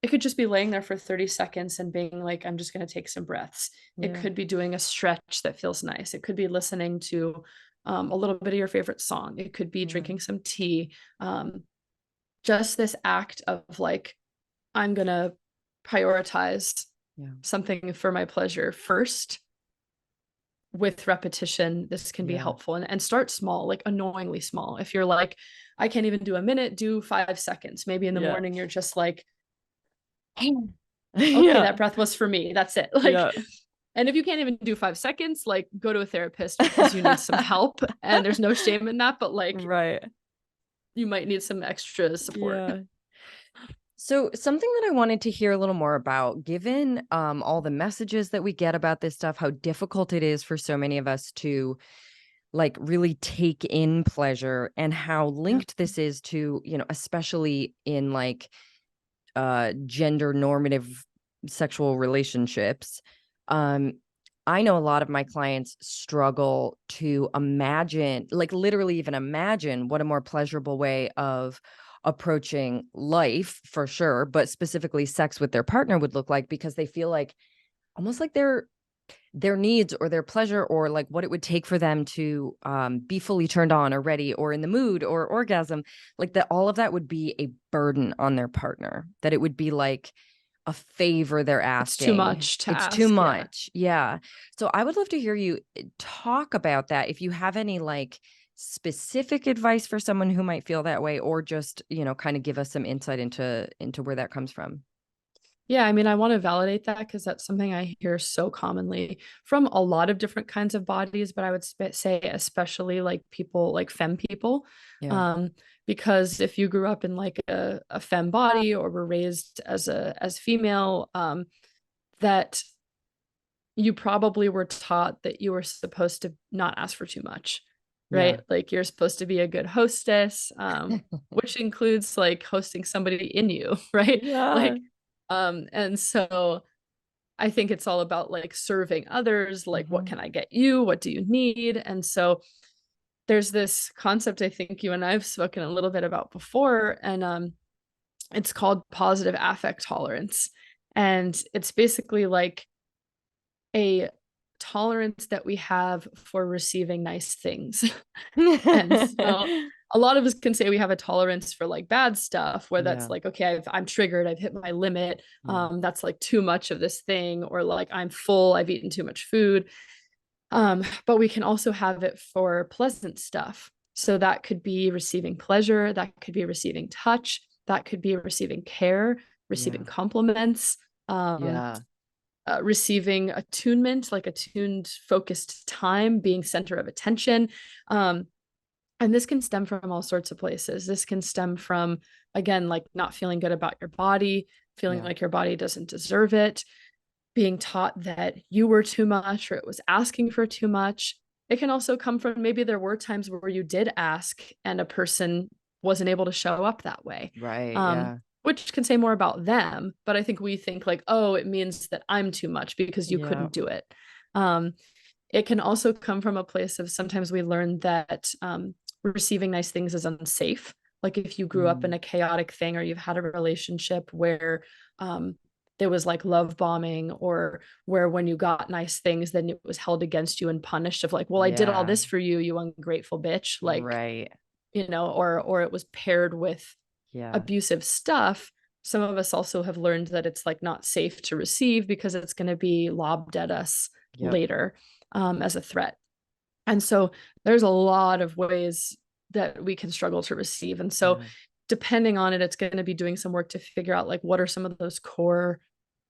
it could just be laying there for 30 seconds and being like, I'm just going to take some breaths. It could be doing a stretch that feels nice. It could be listening to a little bit of your favorite song. It could be drinking some tea. Just this act of like, I'm going to prioritize something for my pleasure first. With repetition, this can be helpful, and start small, like annoyingly small. If you're like, I can't even do a minute, do 5 seconds. Maybe in the morning, you're just like, hey, okay, that breath was for me. That's it. Like, and if you can't even do 5 seconds, like go to a therapist because you need some help, and there's no shame in that, but like, you might need some extra support. So something that I wanted to hear a little more about, given all the messages that we get about this stuff, how difficult it is for so many of us to like really take in pleasure, and how linked this is to, especially in like gender normative sexual relationships. I know a lot of my clients struggle to imagine, like literally even imagine, what a more pleasurable way of approaching life, for sure, but specifically sex with their partner would look like, because they feel like almost like their needs or their pleasure, or like what it would take for them to be fully turned on or ready or in the mood or orgasm, like that all of that would be a burden on their partner, that it would be like a favor they're asking. It's too much to it's ask. too much. Yeah. So I would love to hear you talk about that, if you have any like specific advice for someone who might feel that way, or just, kind of give us some insight into where that comes from. Yeah, I mean, I want to validate that because that's something I hear so commonly from a lot of different kinds of bodies, but I would say especially like people, like femme people. Because if you grew up in like a femme body, or were raised as female, that you probably were taught that you were supposed to not ask for too much, right? Like you're supposed to be a good hostess, which includes like hosting somebody in you, right? Like, and so I think it's all about like serving others, like what can I get you? What do you need? And so there's this concept I think you and I've spoken a little bit about before, and it's called positive affect tolerance. And it's basically like a tolerance that we have for receiving nice things. And so a lot of us can say we have a tolerance for like bad stuff, where that's like, okay, I'm triggered, I've hit my limit. That's like too much of this thing, or like I'm full, I've eaten too much food. But we can also have it for pleasant stuff. So that could be receiving pleasure, that could be receiving touch, that could be receiving care, receiving compliments, receiving attunement, like attuned, focused time, being center of attention. And this can stem from all sorts of places. This can stem from, again, like not feeling good about your body, feeling like your body doesn't deserve it, being taught that you were too much, or it was asking for too much. It can also come from maybe there were times where you did ask and a person wasn't able to show up that way. Which can say more about them, but I think we think like, oh, it means that I'm too much because you couldn't do it. It can also come from a place of, sometimes we learn that receiving nice things is unsafe. Like if you grew up in a chaotic thing, or you've had a relationship where there was like love bombing, or where when you got nice things, then it was held against you and punished, of like, well, I did all this for you, you ungrateful bitch. Like, or it was paired with abusive stuff. Some of us also have learned that it's like not safe to receive because it's going to be lobbed at us later as a threat. And so there's a lot of ways that we can struggle to receive. And so depending on it, it's going to be doing some work to figure out like, what are some of those core,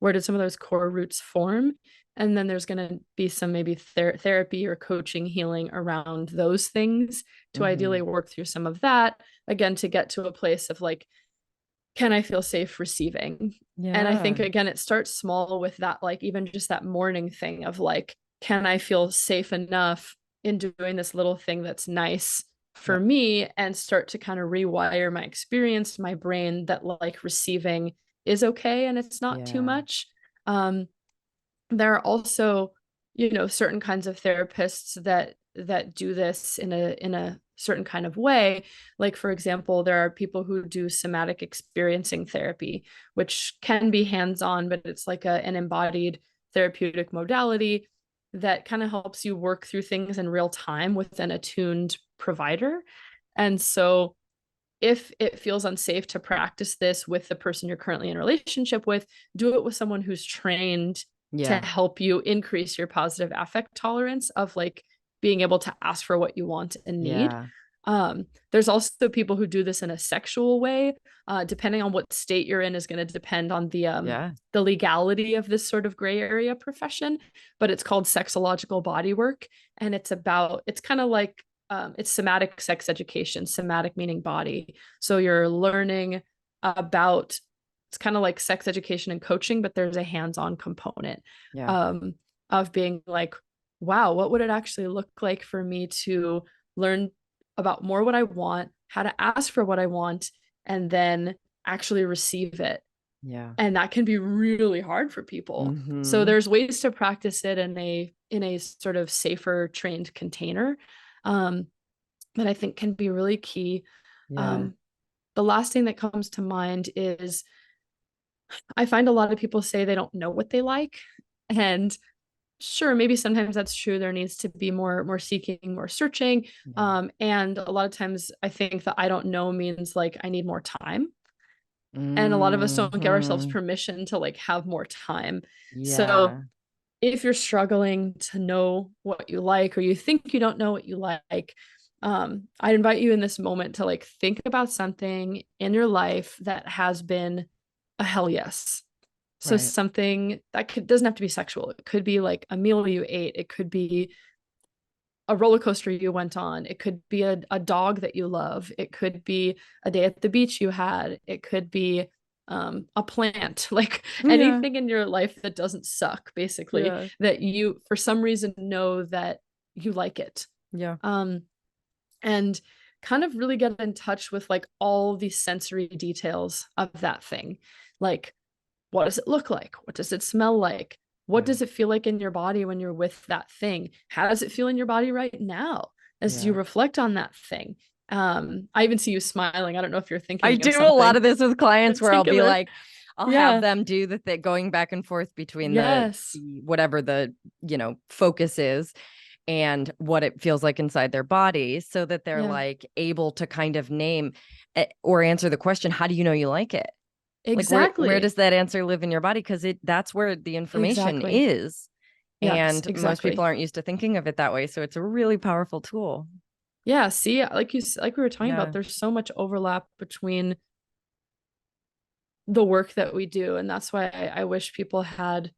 where did some of those core roots form? And then there's going to be some maybe therapy or coaching healing around those things to ideally work through some of that, again, to get to a place of like, can I feel safe receiving? Yeah. And I think, again, it starts small with that, like even just that morning thing of like, can I feel safe enough in doing this little thing that's nice for me, and start to kind of rewire my experience, my brain, that like receiving is okay and it's not too much. There are also, you know, certain kinds of therapists that do this in a certain kind of way. Like, for example, there are people who do somatic experiencing therapy, which can be hands-on, but it's like an embodied therapeutic modality that kind of helps you work through things in real time with an attuned provider. And so if it feels unsafe to practice this with the person you're currently in a relationship with, do it with someone who's trained to help you increase your positive affect tolerance of like being able to ask for what you want and need. There's also people who do this in a sexual way. Depending on what state you're in is going to depend on the legality of this sort of gray area profession, but it's called sexological body work. And it's kind of like, it's somatic sex education, somatic meaning body. So you're learning about, it's kind of like sex education and coaching, but there's a hands-on component of being like, wow, what would it actually look like for me to learn about more what I want, how to ask for what I want, and then actually receive it. And that can be really hard for people. So there's ways to practice it in a sort of safer, trained container, that I think can be really key. The last thing that comes to mind is I find a lot of people say they don't know what they like. And sure, maybe sometimes that's true. There needs to be more seeking, more searching. And a lot of times I think that I don't know means like I need more time. And a lot of us don't give ourselves permission to like have more time. So if you're struggling to know what you like, or you think you don't know what you like, I invite you in this moment to like think about something in your life that has been a hell yes. So something that doesn't have to be sexual. It could be like a meal you ate. It could be a roller coaster you went on. It could be a dog that you love. It could be a day at the beach you had. It could be a plant, like anything in your life that doesn't suck, basically, that you for some reason know that you like it. And kind of really get in touch with like all these sensory details of that thing. Like, what does it look like? What does it smell like? What does it feel like in your body when you're with that thing? How does it feel in your body right now as you reflect on that thing? I even see you smiling. I don't know if you're thinking. I do a lot of this with clients where I'll be like, I'll have them do the thing, going back and forth between the whatever the, focus is and what it feels like inside their body, so that they're like able to kind of name or answer the question, how do you know you like it? Exactly. Like where does that answer live in your body? Because that's where the information is. And most people aren't used to thinking of it that way. So it's a really powerful tool. Yeah. See, like we were talking about, there's so much overlap between the work that we do. And that's why I wish people had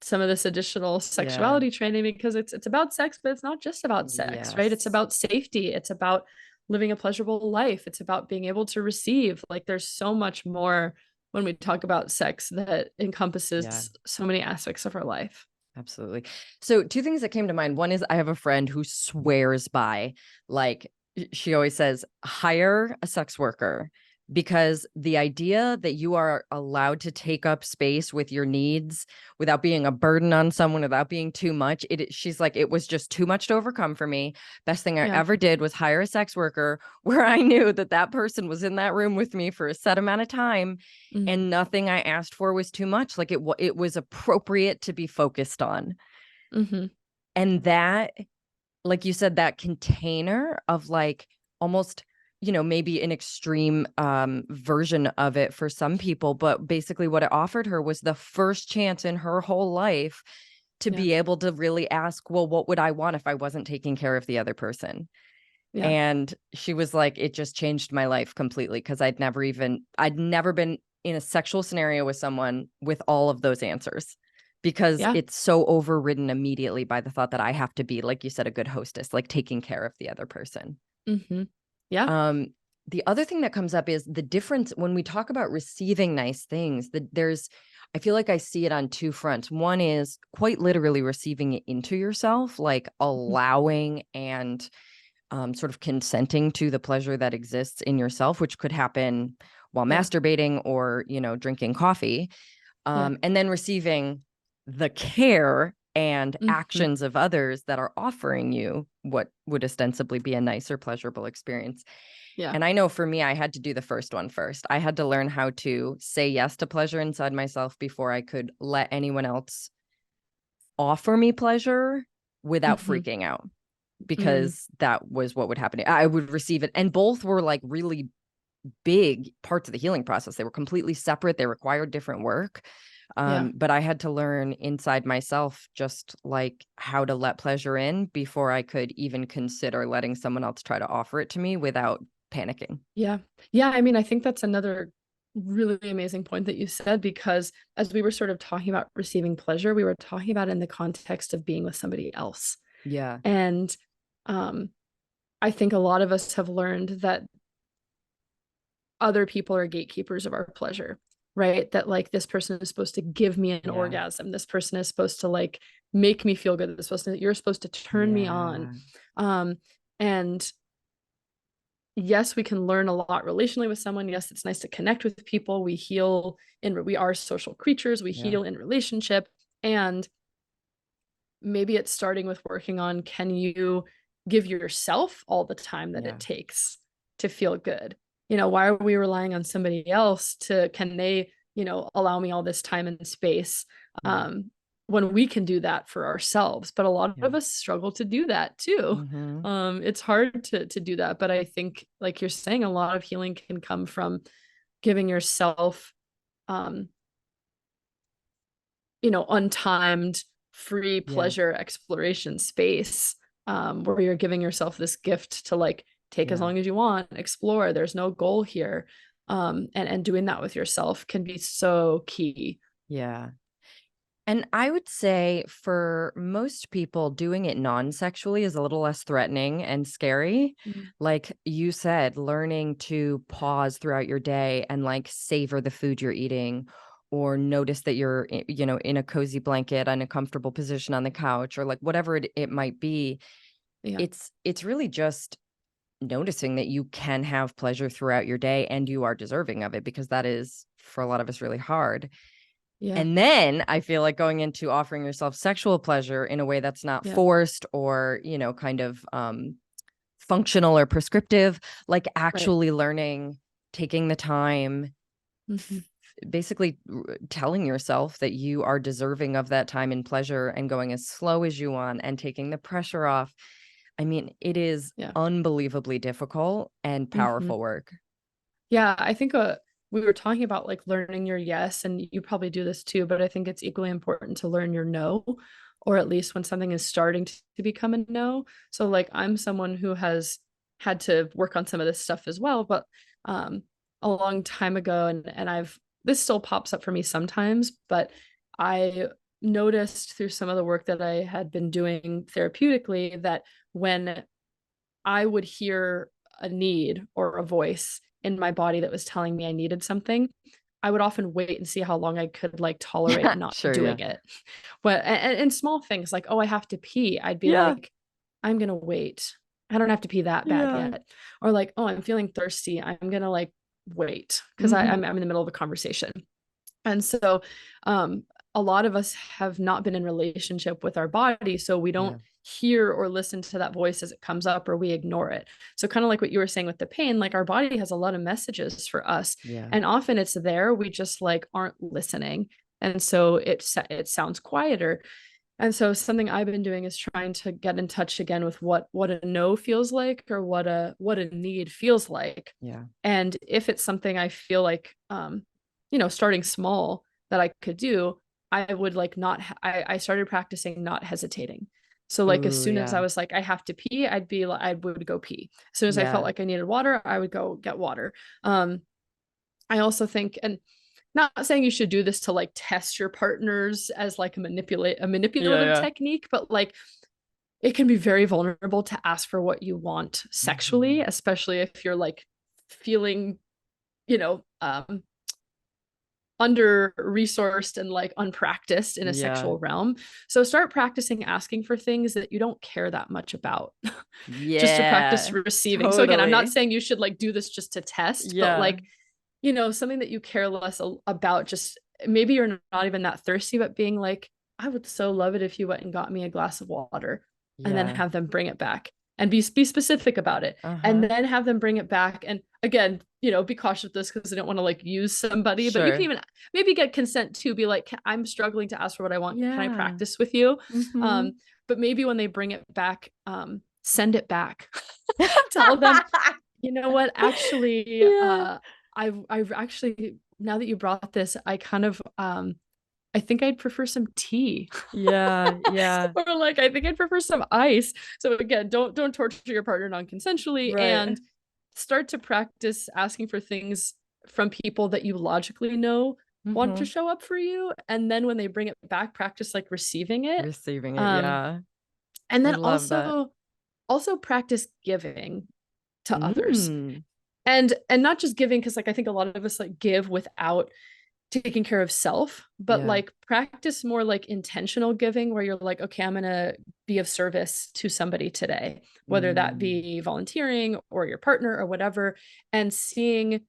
some of this additional sexuality training, because it's about sex, but it's not just about sex, right? It's about safety. It's about living a pleasurable life. It's about being able to receive. Like, there's so much more when we talk about sex that encompasses so many aspects of our life. Absolutely. So 2 things that came to mind. One is I have a friend who swears by, like, she always says, hire a sex worker, because the idea that you are allowed to take up space with your needs without being a burden on someone, without being too much, she's like, it was just too much to overcome for me. Best thing I ever did was hire a sex worker, where I knew that person was in that room with me for a set amount of time, and nothing I asked for was too much. Like, it was appropriate to be focused on. And that, like you said, that container of like almost, maybe an extreme version of it for some people, but basically what it offered her was the first chance in her whole life to be able to really ask, well, what would I want if I wasn't taking care of the other person? And she was like, it just changed my life completely, because I'd never been in a sexual scenario with someone with all of those answers. because Yeah. it's so overridden immediately by the thought that I have to be, like you said, a good hostess, like taking care of the other person. Yeah. The other thing that comes up is the difference when we talk about receiving nice things, that I feel like I see it on two fronts. One is quite literally receiving it into yourself, like allowing and sort of consenting to the pleasure that exists in yourself, which could happen while Yeah. masturbating or, drinking coffee. Yeah. And then receiving the care and actions of others that are offering you what would ostensibly be a nice or pleasurable experience. Yeah. And I know for me, I had to do the first one first. I had to learn how to say yes to pleasure inside myself before I could let anyone else offer me pleasure without freaking out, because that was what would happen. I would receive it. And both were like really big parts of the healing process. They were completely separate. They required different work. Yeah. But I had to learn inside myself just like how to let pleasure in before I could even consider letting someone else try to offer it to me without panicking. Yeah. Yeah. I mean, I think that's another really amazing point that you said, because as we were sort of talking about receiving pleasure, we were talking about in the context of being with somebody else. Yeah. And I think a lot of us have learned that other people are gatekeepers of our pleasure, right? That like this person is supposed to give me an orgasm. This person is supposed to like make me feel good. You're supposed to turn me on. And yes, we can learn a lot relationally with someone. Yes, it's nice to connect with people. We are social creatures. We heal in relationship. And maybe it's starting with working on, can you give yourself all the time that it takes to feel good? Why are we relying on somebody else can they, allow me all this time and space? When we can do that for ourselves. But a lot of us struggle to do that too. It's hard to do that. But I think, like you're saying, a lot of healing can come from giving yourself, untimed, free pleasure exploration space, where you're giving yourself this gift to like take as long as you want, explore. There's no goal here. And doing that with yourself can be so key. Yeah. And I would say for most people, doing it non-sexually is a little less threatening and scary. Like you said, learning to pause throughout your day and like savor the food you're eating, or notice that you're, in a cozy blanket on a comfortable position on the couch, or like whatever it might be. Yeah. It's really just noticing that you can have pleasure throughout your day and you are deserving of it, because that is for a lot of us really hard. Yeah. And then I feel like going into offering yourself sexual pleasure in a way that's not forced or, kind of functional or prescriptive, like actually learning, taking the time, basically telling yourself that you are deserving of that time and pleasure, and going as slow as you want and taking the pressure off. I mean, it is unbelievably difficult and powerful work. Yeah, I think we were talking about like learning your yes, and you probably do this too, but I think it's equally important to learn your no, or at least when something is starting to become a no. So like I'm someone who has had to work on some of this stuff as well, but a long time ago, and this still pops up for me sometimes, but I noticed through some of the work that I had been doing therapeutically that when I would hear a need or a voice in my body that was telling me I needed something, I would often wait and see how long I could like tolerate not doing it. But and small things like, oh, I have to pee, I'd be like, I'm gonna wait. I don't have to pee that bad yet. Or like, oh, I'm feeling thirsty, I'm gonna like wait because I'm in the middle of a conversation. And so a lot of us have not been in relationship with our body, so we don't hear or listen to that voice as it comes up, or we ignore it. So kind of like what you were saying with the pain, like our body has a lot of messages for us, and often it's there, we just like aren't listening, and so it sounds quieter. And so something I've been doing is trying to get in touch again with what a no feels like, or what a need feels like. And if it's something I feel like starting small that I could do, I would like not I started practicing not hesitating. So like as soon as I was like I have to pee, I would go pee. As soon as I felt like I needed water, I would go get water. I also think, and not saying you should do this to like test your partners as like a Yeah, manipulative yeah. technique, but like it can be very vulnerable to ask for what you want sexually, Mhm. especially if you're like feeling, you know, under resourced and like unpracticed in a Yeah. sexual realm. So start practicing asking for things that you don't care that much about, just to practice Yeah. receiving. So again, I'm not Totally. saying you should like do this just to test, but Yeah. like, you know, something that you care less about, just maybe you're not even that thirsty, but being like, I would so love it if you went and got me a glass of water, and then Yeah. have them bring it back and be specific about it, and Uh-huh. then have them bring it back. And again, you know, be cautious with this because I don't want to like use somebody, but you can Sure. even maybe get consent to be like, I'm struggling to ask for what I want. Can I Yeah. practice with you? Mm-hmm. Um, but maybe when they bring it back, send it back. Tell them, you know what, actually, Yeah. I've actually, now that you brought this, I kind of I think I'd prefer some tea. Yeah. Yeah. Or like, I think I'd prefer some ice. So again, don't torture your partner non-consensually, Right. and start to practice asking for things from people that you logically know want to Mm-hmm. show up for you. And then when they bring it back, practice like receiving it. Receiving it. Um, Yeah. and I then love that. also practice giving to others. Mm. And not just giving, because like I think a lot of us like give without taking care of self, but Yeah. like practice more like intentional giving, where you're like, okay, I'm gonna be of service to somebody today, whether that Mm. be volunteering or your partner or whatever, and seeing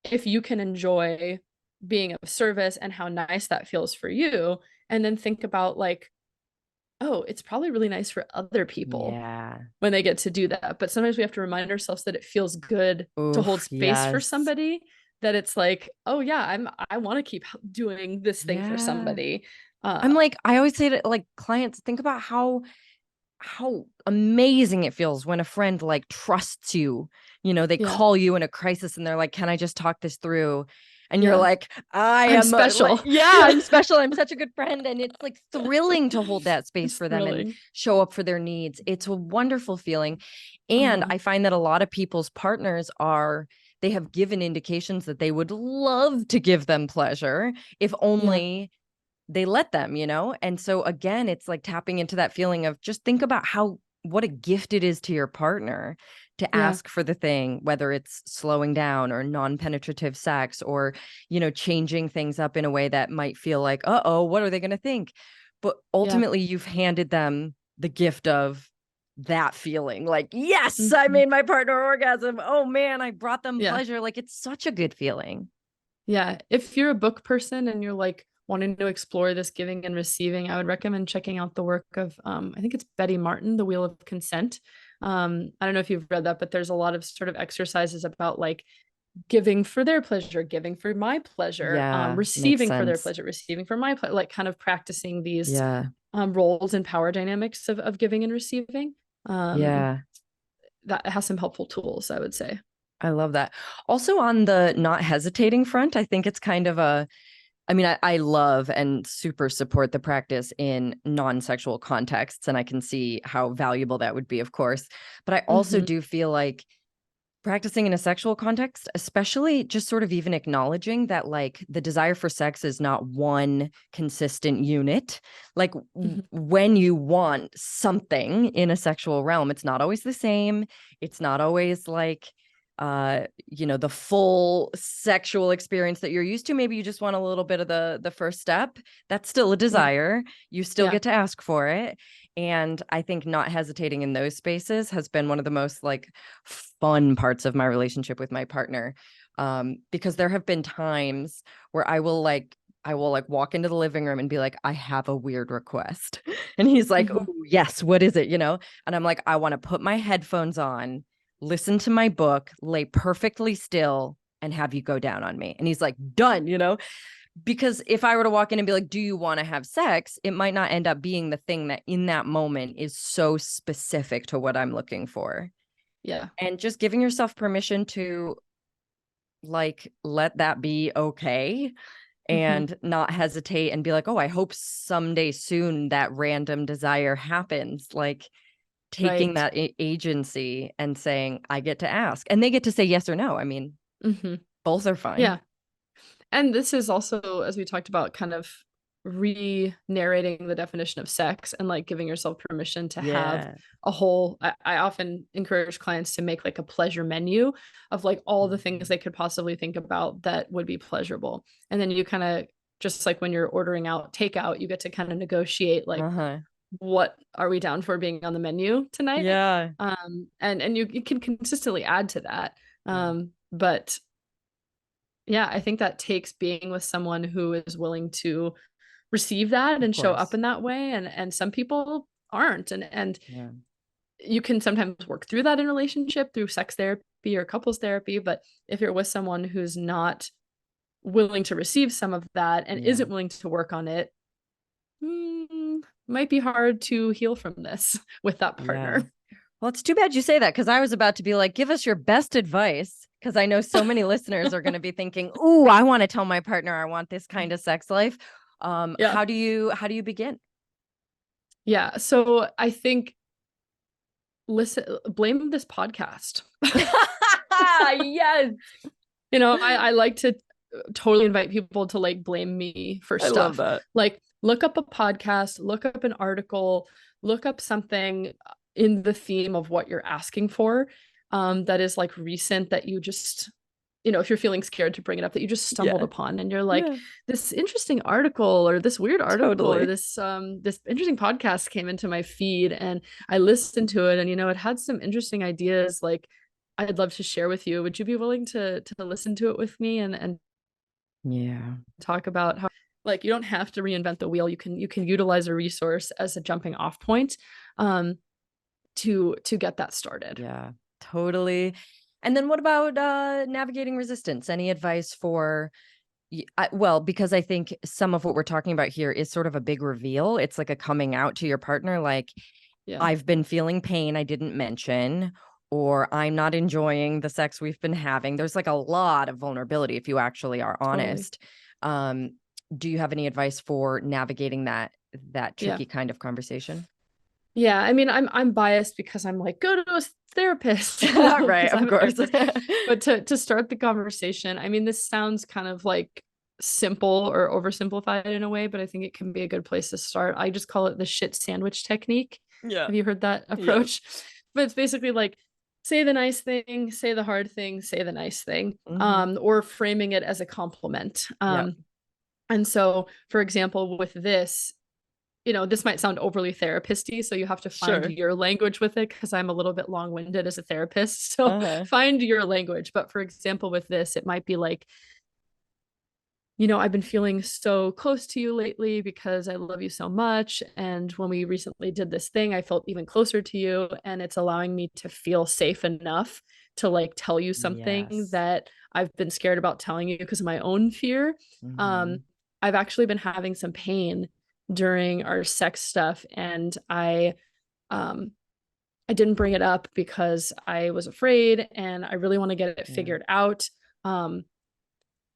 if you can enjoy being of service and how nice that feels for you. And then think about like, oh, it's probably really nice for other people Yeah. when they get to do that. But sometimes we have to remind ourselves that it feels good to hold Oof. space for Yes. somebody, that it's like, oh yeah, I want to keep doing this thing for Yeah. somebody. I'm Uh like, I always say to like clients, think about how amazing it feels when a friend like trusts you. You know, they yeah. call you in a crisis and they're like, "Can I just talk this through?" And you're Yeah. like, "I I'm am like, special. yeah, Yeah. I'm special. I'm such a good friend." And it's like thrilling to hold that space It's for them and thrilling. show up for their needs. It's a wonderful feeling. And Uh-huh. I find that a lot of people's partners are they have given indications that they would love to give them pleasure if Yeah. only they let them, you know? And so again, it's like tapping into that feeling of just think about how what a gift it is to your partner to Yeah. ask for the thing, whether it's slowing down or non-penetrative sex or, you know, changing things up in a way that might feel like, uh-oh, what are they going to think? But Yeah. ultimately you've handed them the gift of that feeling like, yes, I Mhm. made my partner orgasm. Oh man, I brought them Yeah. pleasure. Like it's such a good feeling. Yeah. If you're a book person and you're like wanting to explore this giving and receiving, I would recommend checking out the work of I think it's Betty Martin, The Wheel of Consent. I don't know if you've read that, but there's a lot of sort of exercises about like giving for their pleasure, giving for my pleasure, Yeah, makes receiving for their sense. pleasure, receiving for my pleasure, like kind of practicing these Yeah. roles and power dynamics of giving and receiving. Um, Yeah. that has some helpful tools, I would say. I love that. Also, on the not hesitating front, I think it's kind of a, I mean, I love and super support the practice in non-sexual contexts, and I can see how valuable that would be, of course. But I also Mm-hmm. do feel like practicing in a sexual context, especially just sort of even acknowledging that like the desire for sex is not one consistent unit. Like Mm-hmm. when you want something in a sexual realm, it's not always the same. It's not always like you know, the full sexual experience that you're used to. Maybe you just want a little bit of the first step. That's still a Yeah. desire. You still Yeah. get to ask for it. And I think not hesitating in those spaces has been one of the most like fun parts of my relationship with my partner. Because there have been times where I will like walk into the living room and be like, I have a weird request. And he's like, oh, Mm-hmm. yes, what is it? You know? And I'm like, I want to put my headphones on, listen to my book, lay perfectly still, and have you go down on me. And he's like, done, you know? Because if I were to walk in and be like, do you want to have sex? It might not end up being the thing that in that moment is so specific to what I'm looking for. Yeah. And just giving yourself permission to like let that be okay Mm-hmm. and not hesitate and be like, oh, I hope someday soon that random desire happens. Like taking Right. that agency and saying, I get to ask. And they get to say yes or no. I mean, Mm-hmm. both are fine. Yeah. And this is also, as we talked about, kind of re-narrating the definition of sex and like giving yourself permission to have a whole, I often encourage clients to make like a pleasure menu of like all the things they could possibly think about that would be pleasurable. And then you kind of, just like when you're ordering out takeout, you get to kind of negotiate like, what are we down for being on the menu tonight? And you can consistently add to that. But yeah, I think that takes being with someone who is willing to receive that and show up in that way. And some people aren't. And you can sometimes work through that in relationship through sex therapy or couples therapy. But if you're with someone who's not willing to receive some of that and isn't willing to work on it, might be hard to heal from this with that partner. Well, it's too bad you say that, because I was about to be like, give us your best advice, because I know so many listeners are going to be thinking, ooh, I want to tell my partner I want this kind of sex life. How do you begin? Yeah. So I think, blame this podcast. Yes. I like to totally invite people to like blame me for stuff. I love that. Like, look up a podcast, look up an article, look up something in the theme of what you're asking for, that is like recent, that you just, if you're feeling scared to bring it up, that you just stumbled upon, and you're like, this interesting article or this weird article or this interesting podcast came into my feed and I listened to it, and it had some interesting ideas, like I'd love to share with you. Would you be willing to listen to it with me and talk about how, like, you don't have to reinvent the wheel. You can utilize a resource as a jumping off point to get that started. Yeah, totally. And then what about navigating resistance? Any advice for, well, because I think some of what we're talking about here is sort of a big reveal. It's like a coming out to your partner, like, I've been feeling pain I didn't mention, or I'm not enjoying the sex we've been having. There's like a lot of vulnerability if you actually are honest. Do you have any advice for navigating that tricky kind of conversation? Yeah, I mean, I'm biased because I'm like, go to a therapist. Right, of course. But to start the conversation, I mean, this sounds kind of like simple or oversimplified in a way, but I think it can be a good place to start. I just call it the shit sandwich technique. Have you heard that approach? But it's basically like, say the nice thing, say the hard thing, say the nice thing, or framing it as a compliment. And so, for example, with this, this might sound overly therapist-y, so you have to find your language with it, because I'm a little bit long-winded as a therapist. So find your language. But for example, with this, it might be like, I've been feeling so close to you lately because I love you so much. And when we recently did this thing, I felt even closer to you. And it's allowing me to feel safe enough to like tell you something that I've been scared about telling you because of my own fear. I've actually been having some pain during our sex stuff, and I didn't bring it up because I was afraid, and I really want to get it figured out.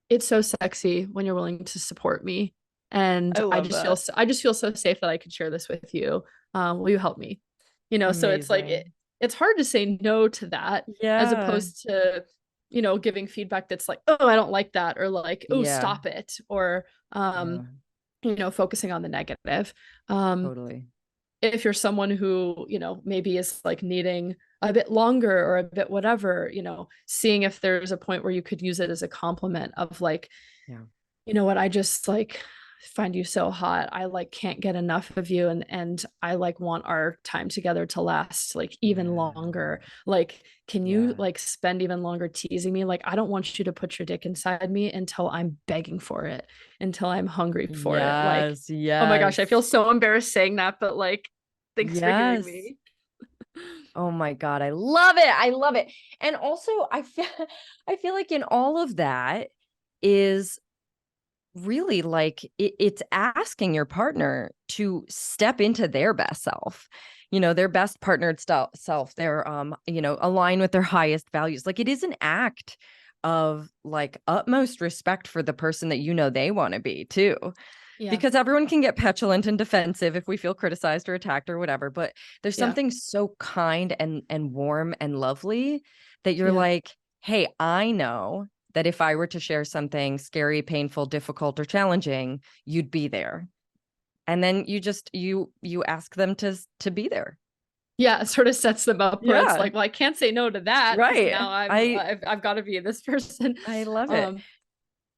It's so sexy when you're willing to support me, and I just feel so safe that I could share this with you. Will you help me? So it's like it's hard to say no to that, as opposed to giving feedback that's like, oh, I don't like that, or like, oh, stop it, or focusing on the negative. Totally. If you're someone who, maybe is like needing a bit longer or a bit whatever, seeing if there's a point where you could use it as a compliment of like, what, I just like find you so hot. I like can't get enough of you. And I like want our time together to last like even longer. Like, can you like spend even longer teasing me? Like, I don't want you to put your dick inside me until I'm begging for it, until I'm hungry for it. Like, oh my gosh, I feel so embarrassed saying that, but like, thanks for hearing me. Oh my God. I love it. I love it. And also I feel like in all of that is really like it's asking your partner to step into their best self, their best partnered self, their align with their highest values. Like, it is an act of like utmost respect for the person that they want to be too. Because everyone can get petulant and defensive if we feel criticized or attacked or whatever, but there's something so kind and warm and lovely that you're like, hey, I know that if I were to share something scary, painful, difficult, or challenging, you'd be there. And then you ask them to be there. Yeah, it sort of sets them up where it's Yeah. like, well, I can't say no to that. Right. Now I've got to be this person. I love it.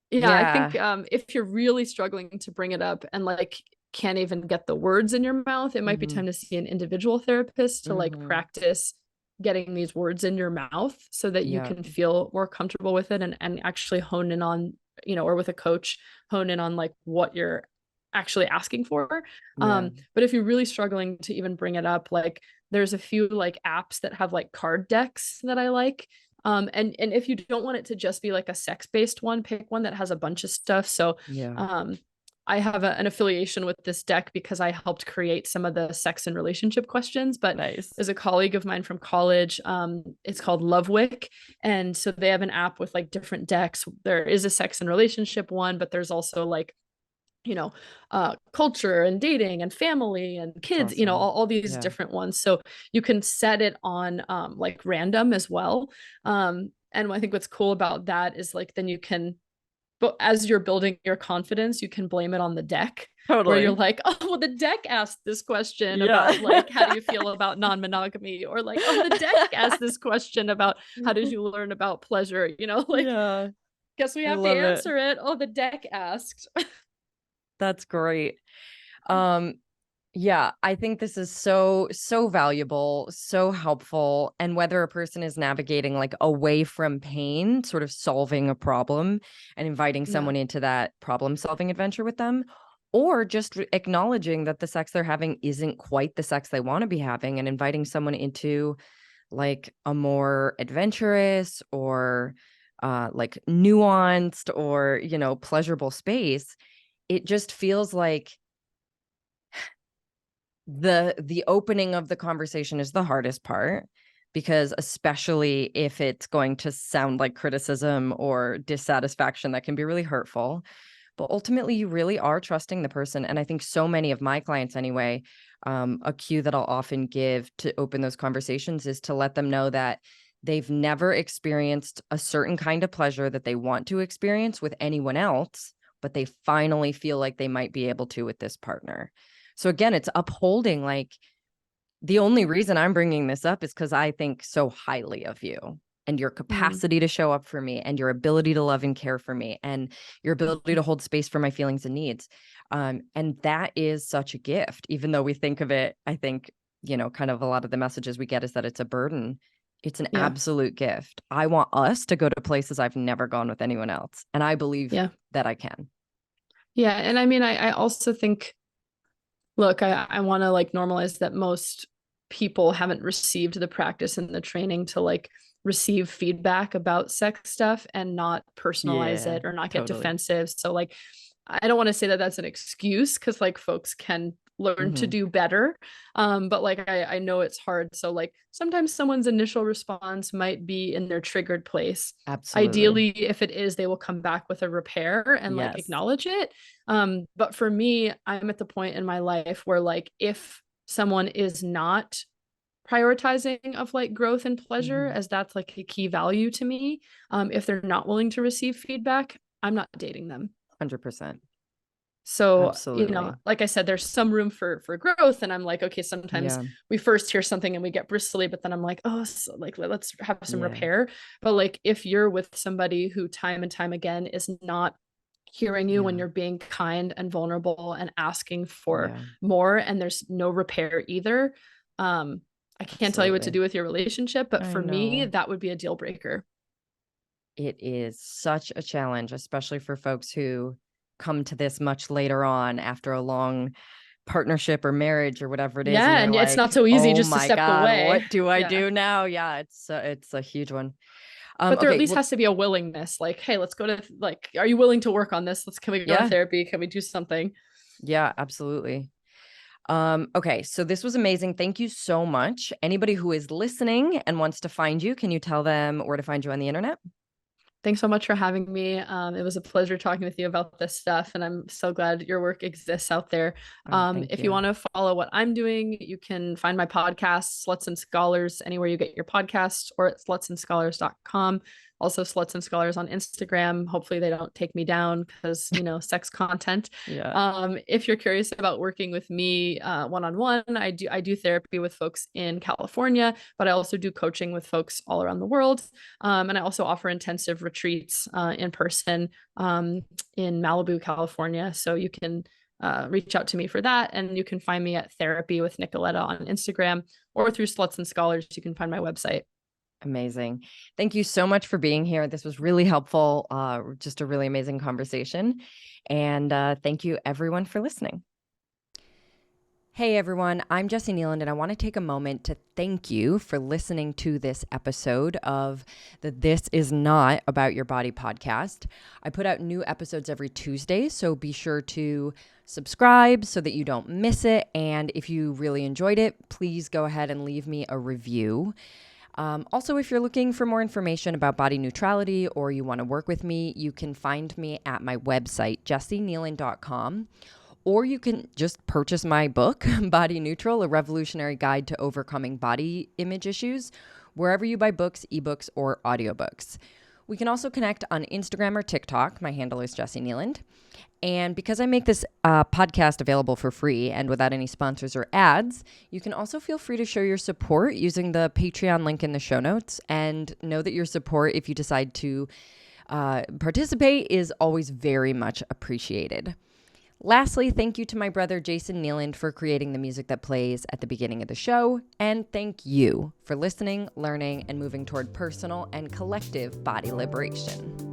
Yeah, I think if you're really struggling to bring it up and like can't even get the words in your mouth, it might be time to see an individual therapist to like practice getting these words in your mouth so that you can feel more comfortable with it and actually hone in on, you know, or with a coach, hone in on like what you're actually asking for. But if you're really struggling to even bring it up, like there's a few like apps that have like card decks that I like. And if you don't want it to just be like a sex-based one, pick one that has a bunch of stuff. So I have an affiliation with this deck because I helped create some of the sex and relationship questions, but there's a colleague of mine from college. It's called Lovewick. And so they have an app with like different decks. There is a sex and relationship one, but there's also like, you know, culture and dating and family and kids, you know, all these different ones. So you can set it on like random as well. And I think what's cool about that is like, then you can, but as you're building your confidence, you can blame it on the deck. Totally. Where you're like, oh, well, the deck asked this question about like, how do you feel about non-monogamy? Or like, oh, the deck asked this question about how did you learn about pleasure? You know, like, guess we have to answer it. Oh, the deck asked. That's great. Yeah, I think this is so valuable, so helpful. And whether a person is navigating like away from pain, sort of solving a problem and inviting someone into that problem solving adventure with them, or just acknowledging that the sex they're having isn't quite the sex they want to be having and inviting someone into like a more adventurous or like nuanced or, you know, pleasurable space, it just feels like the opening of the conversation is the hardest part, because especially if it's going to sound like criticism or dissatisfaction, that can be really hurtful. But ultimately, you really are trusting the person. And I think so many of my clients anyway, a cue that I'll often give to open those conversations is to let them know that they've never experienced a certain kind of pleasure that they want to experience with anyone else, but they finally feel like they might be able to with this partner. So again, it's upholding, like, the only reason I'm bringing this up is because I think so highly of you and your capacity to show up for me and your ability to love and care for me and your ability to hold space for my feelings and needs. And that is such a gift, even though we think of it, I think, you know, kind of a lot of the messages we get is that it's a burden. It's an absolute gift. I want us to go to places I've never gone with anyone else. And I believe that I can. Yeah. And I mean, I also think, look, I want to like normalize that most people haven't received the practice and the training to like receive feedback about sex stuff and not personalize it or not get defensive. So like, I don't want to say that that's an excuse, because like folks can learn to do better. But like, I know it's hard. So like sometimes someone's initial response might be in their triggered place. Absolutely. Ideally, if it is, they will come back with a repair and like acknowledge it. But for me, I'm at the point in my life where like, if someone is not prioritizing of like growth and pleasure, as that's like a key value to me, if they're not willing to receive feedback, I'm not dating them. 100%. So, absolutely, you know, like I said, there's some room for growth. And I'm like, okay, sometimes we first hear something and we get bristly, but then I'm like, oh, so like, let's have some repair. But like, if you're with somebody who time and time again is not hearing you when you're being kind and vulnerable and asking for more, and there's no repair either, I can't tell you what to do with your relationship, but for me, that would be a deal breaker. It is such a challenge, especially for folks who come to this much later on after a long partnership or marriage or whatever it is. Yeah, and it's not so easy just to step away. What do I do now? Yeah, it's a huge one. But there at least has to be a willingness. Like, hey, let's go to like, are you willing to work on this? Can we go to therapy? Can we do something? Yeah, absolutely. Okay, so this was amazing. Thank you so much. Anybody who is listening and wants to find you, can you tell them where to find you on the internet? Thanks so much for having me. It was a pleasure talking with you about this stuff, and I'm so glad your work exists out there. If you want to follow what I'm doing, you can find my podcast, Sluts and Scholars, anywhere you get your podcasts, or at slutsandscholars.com. Also Sluts and Scholars on Instagram. Hopefully they don't take me down because, sex content. Yeah. If you're curious about working with me one-on-one, I do therapy with folks in California, but I also do coaching with folks all around the world. And I also offer intensive retreats in person in Malibu, California. So you can reach out to me for that. And you can find me at Therapy with Nicoletta on Instagram, or through Sluts and Scholars. You can find my website. Amazing. Thank you so much for being here. This was really helpful. Just a really amazing conversation. And thank you everyone for listening. Hey everyone, I'm Jessie Nealand, and I want to take a moment to thank you for listening to this episode of the This Is Not About Your Body podcast. I put out new episodes every Tuesday, so be sure to subscribe so that you don't miss it. And if you really enjoyed it, please go ahead and leave me a review. Also, if you're looking for more information about body neutrality or you want to work with me, you can find me at my website, jessienealand.com. Or you can just purchase my book, Body Neutral, A Revolutionary Guide to Overcoming Body Image Issues, wherever you buy books, ebooks, or audiobooks. We can also connect on Instagram or TikTok. My handle is Jessie Nealand. And because I make this podcast available for free and without any sponsors or ads, you can also feel free to show your support using the Patreon link in the show notes. And know that your support, if you decide to participate, is always very much appreciated. Lastly, thank you to my brother Jason Nealand for creating the music that plays at the beginning of the show. And thank you for listening, learning, and moving toward personal and collective body liberation.